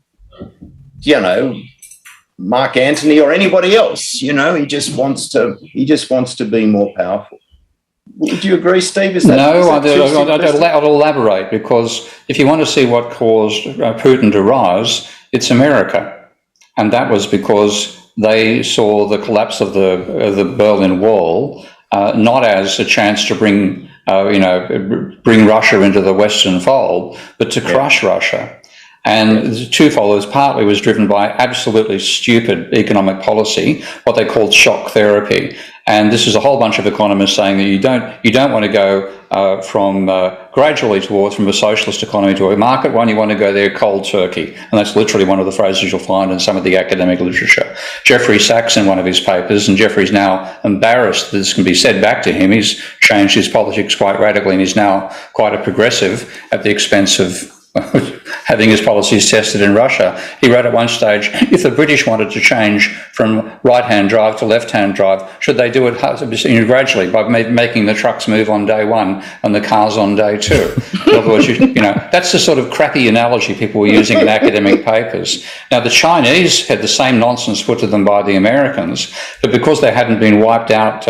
Mark Antony or anybody else. He just wants to be more powerful. Would you agree, Steve? I'll elaborate, because if you want to see what caused Putin to rise, it's America. and that was because they saw the collapse of the Berlin Wall not as a chance to bring Russia into the Western fold, but to crush Russia. And the twofold partly was driven by absolutely stupid economic policy, what they called shock therapy. And this is a whole bunch of economists saying that you don't want to go from gradually from a socialist economy to a market one. You want to go there cold turkey. And that's literally one of the phrases you'll find in some of the academic literature. Jeffrey Sachs in one of his papers, and Jeffrey's now embarrassed that this can be said back to him. He's changed his politics quite radically, and he's now quite a progressive at the expense of having his policies tested in Russia. He wrote at one stage, if the British wanted to change from right-hand drive to left-hand drive, should they do it gradually by making the trucks move on day one and the cars on day two? In other words, that's the sort of crappy analogy people were using in academic papers. Now, the Chinese had the same nonsense put to them by the Americans, but because they hadn't been wiped out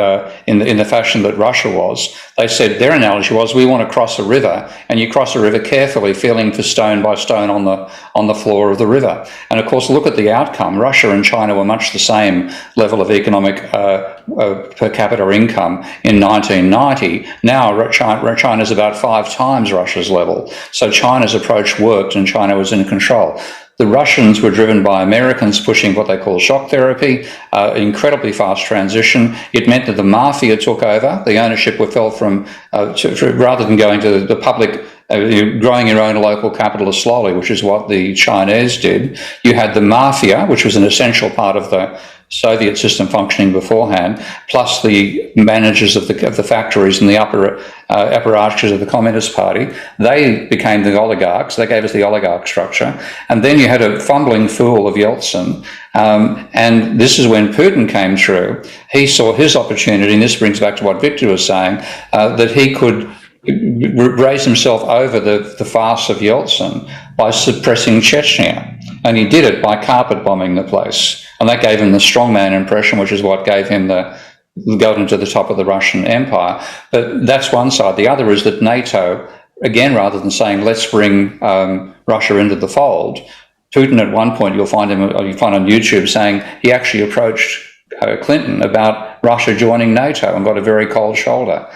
in the fashion that Russia was, they said their analogy was, we want to cross a river, and you cross a river carefully, feeling for stone by stone on the floor of the river. And of course, look at the outcome. Russia and China were much the same level of economic per capita income in 1990. Now China's about 5 times Russia's level. So China's approach worked, and China was in control. The Russians were driven by Americans pushing what they call shock therapy, incredibly fast transition. It meant that the mafia took over. The ownership fell from, rather than going to the public, growing your own local capital slowly, which is what the Chinese did. You had the mafia, which was an essential part of the Soviet system functioning beforehand, plus the managers of the factories and the upper arches of the Communist Party. They became the oligarchs. They gave us the oligarch structure. And then you had a fumbling fool of Yeltsin. And this is when Putin came through. He saw his opportunity, and this brings back to what Victor was saying, that he could raise himself over the farce of Yeltsin by suppressing Chechnya. And he did it by carpet bombing the place. And that gave him the strongman impression, which is what gave him got him to the top of the Russian Empire. But that's one side. The other is that NATO, again, rather than saying, let's bring Russia into the fold, Putin at one point, you find on YouTube saying he actually approached Clinton about Russia joining NATO and got a very cold shoulder.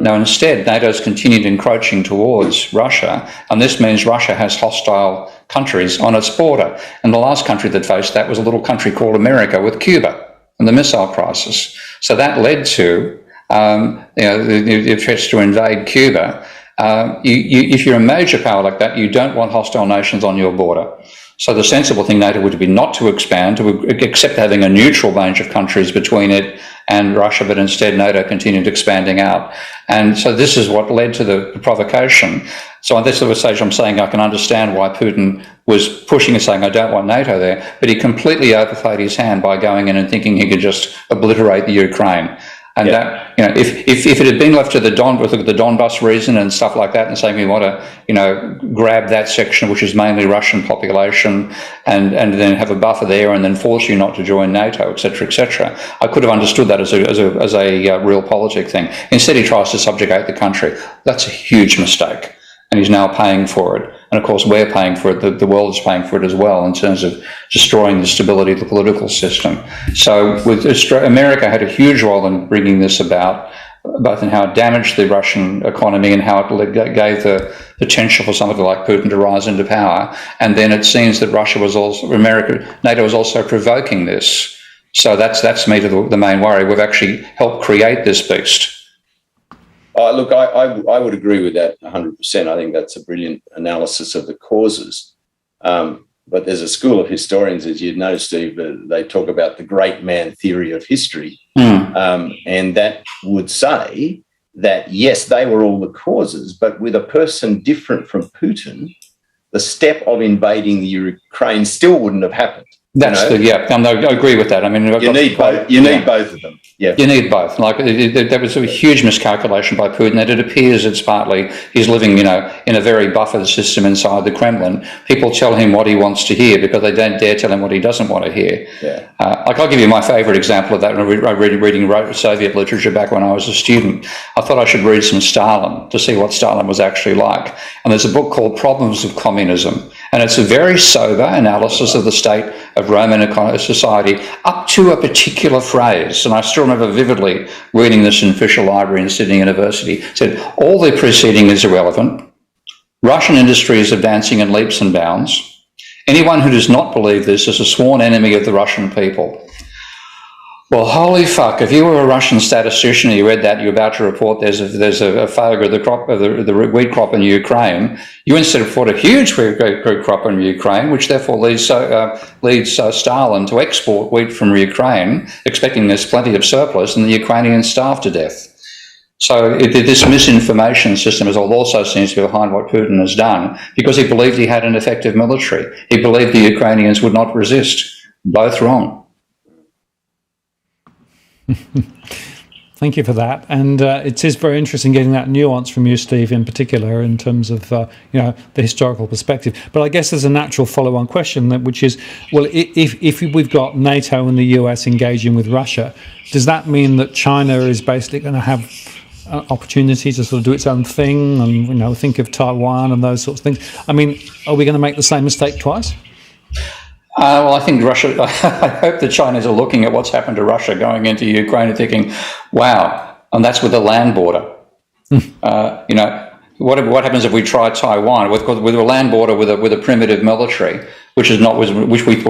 Now, instead, NATO's continued encroaching towards Russia, and this means Russia has hostile countries on its border. And the last country that faced that was a little country called America with Cuba and the missile crisis. So that led to the threats to invade Cuba. If you're a major power like that, you don't want hostile nations on your border. So the sensible thing NATO would be not to expand, except having a neutral range of countries between it and Russia, but instead NATO continued expanding out. And so this is what led to the provocation. So at this sort of stage, I'm saying I can understand why Putin was pushing and saying, I don't want NATO there, but he completely overplayed his hand by going in and thinking he could just obliterate the Ukraine. And that, if it had been left to the Donbas reason and stuff like that, and saying we want to, grab that section, which is mainly Russian population, and then have a buffer there, and then force you not to join NATO, etc., I could have understood that as a realpolitik thing. Instead, he tries to subjugate the country. That's a huge mistake, and he's now paying for it. And of course, we're paying for it. The world is paying for it as well in terms of destroying the stability of the political system. So with America had a huge role in bringing this about, both in how it damaged the Russian economy and how it gave the potential for somebody like Putin to rise into power. And then it seems that NATO was also provoking this. So that's me to the main worry. We've actually helped create this beast. Look, I would agree with that 100%. I think that's a brilliant analysis of the causes. But there's a school of historians, as you know, Steve, they talk about the great man theory of history. And that would say that, yes, they were all the causes, but with a person different from Putin, the step of invading the Ukraine still wouldn't have happened. That's I agree with that. I mean, you need both of them. Yeah, you need both. Like there was a huge miscalculation by Putin. That it appears it's partly he's living, in a very buffered system inside the Kremlin. People tell him what he wants to hear because they don't dare tell him what he doesn't want to hear. Yeah. I'll give you my favourite example of that. I reading Soviet literature back when I was a student. I thought I should read some Stalin to see what Stalin was actually like. And there's a book called Problems of Communism. And it's a very sober analysis of the state of Roman society up to a particular phrase. And I still remember vividly reading this in Fisher Library in Sydney University. It said, all the preceding is irrelevant. Russian industry is advancing in leaps and bounds. Anyone who does not believe this is a sworn enemy of the Russian people. Well, holy fuck, if you were a Russian statistician and you read that, you're about to report there's a failure of the wheat crop in Ukraine, you instead report a huge wheat crop in Ukraine, which therefore leads Stalin to export wheat from Ukraine, expecting there's plenty of surplus, and the Ukrainians starve to death. So this misinformation system also seems to be behind what Putin has done, because he believed he had an effective military. He believed the Ukrainians would not resist. Both wrong. Thank you for that, and it is very interesting getting that nuance from you, Steve, in particular, in terms of the historical perspective. But I guess there's a natural follow-on question, which is, well, if we've got NATO and the US engaging with Russia, does that mean that China is basically going to have opportunity to sort of do its own thing, and think of Taiwan and those sorts of things? I mean, are we going to make the same mistake twice? Well, I think Russia, I hope the Chinese are looking at what's happened to Russia going into Ukraine and thinking, wow, and that's with a land border. What happens if we try Taiwan with a land border with a primitive military, which we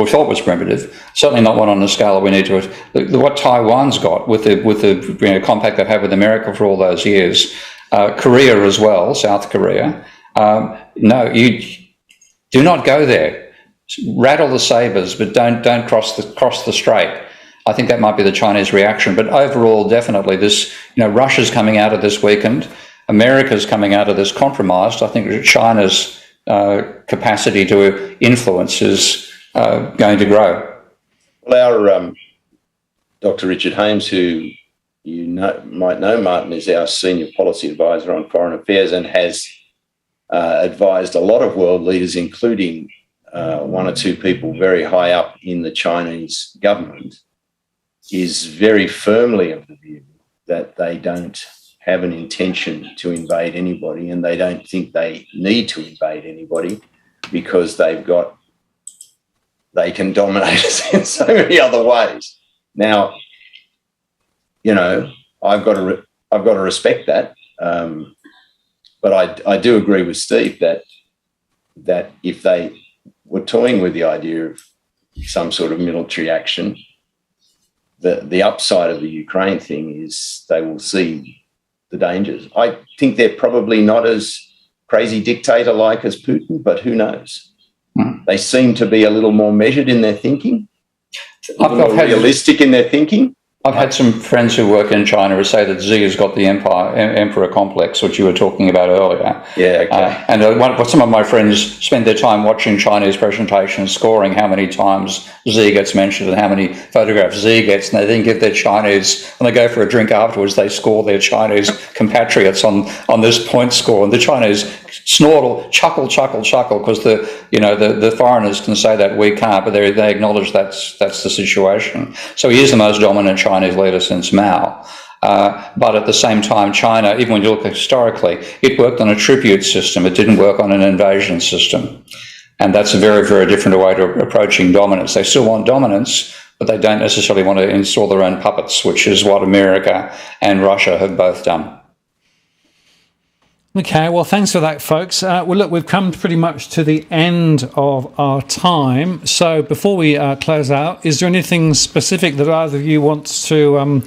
thought was primitive, certainly not one on the scale we need to. What Taiwan's got with the compact they've had with America for all those years, Korea as well, South Korea. No, you do not go there. Rattle the sabers, but don't cross the strait. I think that might be the Chinese reaction. But overall, definitely, Russia's coming out of this weakened. America's coming out of this compromised. I think China's capacity to influence is going to grow. Well, our Dr. Richard Hames, who might know, Martin, is our senior policy advisor on foreign affairs and has advised a lot of world leaders, including one or two people very high up in the Chinese government, is very firmly of the view that they don't have an intention to invade anybody, and they don't think they need to invade anybody because they can dominate us in so many other ways. Now, I've got to respect that, but I do agree with Steve that if they were toying with the idea of some sort of military action, the upside of the Ukraine thing is they will see the dangers. I think they're probably not as crazy dictator-like as Putin, but who knows? They seem to be a little more measured in their thinking, a little more realistic in their thinking. I've had some friends who work in China who say that Xi has got the emperor complex, which you were talking about earlier. Yeah, okay. And some of my friends spend their time watching Chinese presentations, scoring how many times Xi gets mentioned and how many photographs Xi gets, and they then give their Chinese, when they go for a drink afterwards, they score their Chinese compatriots on this point score, and the Chinese snortle, chuckle, because the foreigners can say that, we can't, but they acknowledge that's the situation. So he is the most dominant Chinese leader since Mao. But at the same time, China, even when you look historically, it worked on a tribute system. It didn't work on an invasion system. And that's a very, very different way to approaching dominance. They still want dominance, but they don't necessarily want to install their own puppets, which is what America and Russia have both done. Okay, well, thanks for that, folks. Well, look, we've come pretty much to the end of our time. So before we close out, is there anything specific that either of you wants to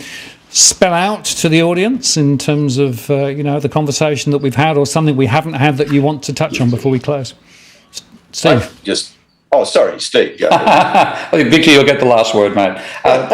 spell out to the audience in terms of, the conversation that we've had, or something we haven't had that you want to touch on before we close? Steve? Sorry, Steve. Victor, you'll get the last word, mate.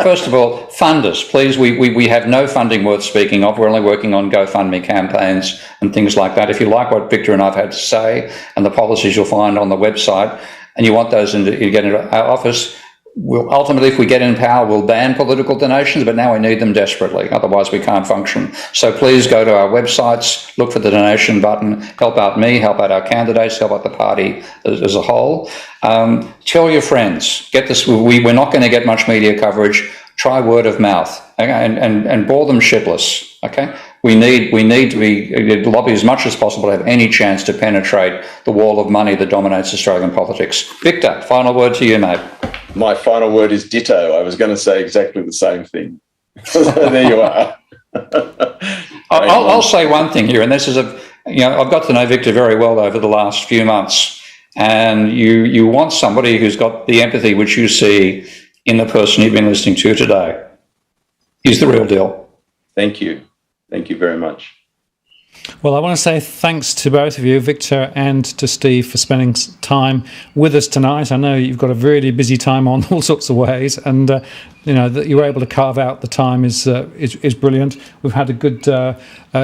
First of all, fund us, please. We have no funding worth speaking of. We're only working on GoFundMe campaigns and things like that. If you like what Victor and I've had to say and the policies you'll find on the website, and you want those you get into our office, ultimately, if we get in power, we'll ban political donations, but now we need them desperately. Otherwise, we can't function. So please go to our websites, look for the donation button, help out me, help out our candidates, help out the party as a whole. Tell your friends. Get this. We're not going to get much media coverage. Try word of mouth, okay? And bore them shitless, okay? We need to lobby as much as possible to have any chance to penetrate the wall of money that dominates Australian politics. Victor, final word to you, mate. My final word is ditto. I was going to say exactly the same thing. There you are. I'll say one thing here, and this is I've got to know Victor very well over the last few months, and you want somebody who's got the empathy which you see in the person you've been listening to today. He's the real deal. Thank you. Thank you very much. Well, I want to say thanks to both of you, Victor and to Steve, for spending time with us tonight. I know you've got a really busy time on all sorts of ways, and that you were able to carve out the time is brilliant. We've had a good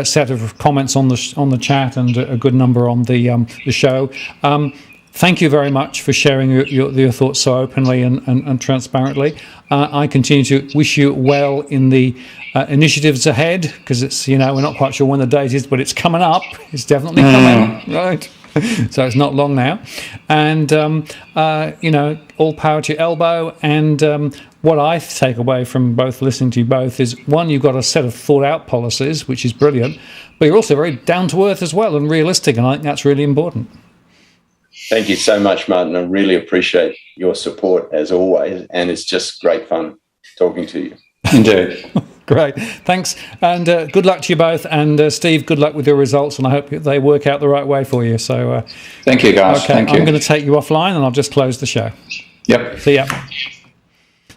set of comments on the chat and a good number on the show. Thank you very much for sharing your thoughts so openly and transparently. I continue to wish you well in the initiatives ahead, because it's we're not quite sure when the date is, but it's coming up. It's definitely coming, right? So it's not long now. And all power to your elbow. And what I take away from listening to you both is, one, you've got a set of thought out policies, which is brilliant, but you're also very down to earth as well and realistic, and I think that's really important. Thank you so much, Martin. I really appreciate your support as always, and it's just great fun talking to you. Indeed. Great. Thanks, and good luck to you both. And Steve, good luck with your results, and I hope they work out the right way for you. So, thank you, guys. Okay, thank you. I'm going to take you offline, and I'll just close the show. Yep. See ya.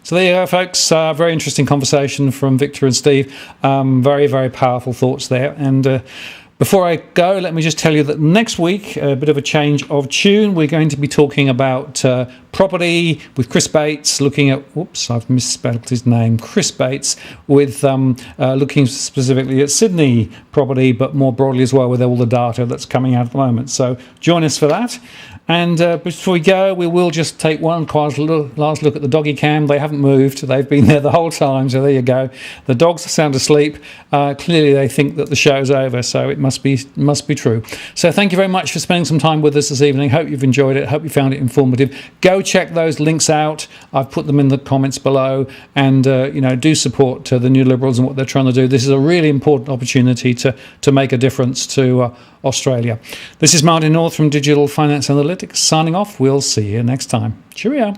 So there you go, folks. Very interesting conversation from Victor and Steve. Very, very powerful thoughts there. And before I go, let me just tell you that next week, a bit of a change of tune. We're going to be talking about property with Chris Bates, looking at, I've misspelled his name, Chris Bates, with looking specifically at Sydney property, but more broadly as well with all the data that's coming out at the moment. So join us for that. And before we go, we will just take one last look at the doggy cam. They haven't moved. They've been there the whole time. So there you go. The dogs are sound asleep. Clearly, they think that the show's over. So it must be true. So thank you very much for spending some time with us this evening. Hope you've enjoyed it. Hope you found it informative. Go check those links out. I've put them in the comments below. And do support the New Liberals and what they're trying to do. This is a really important opportunity to make a difference to Australia. This is Martin North from Digital Finance Analytics signing off. We'll see you next time. Cheerio.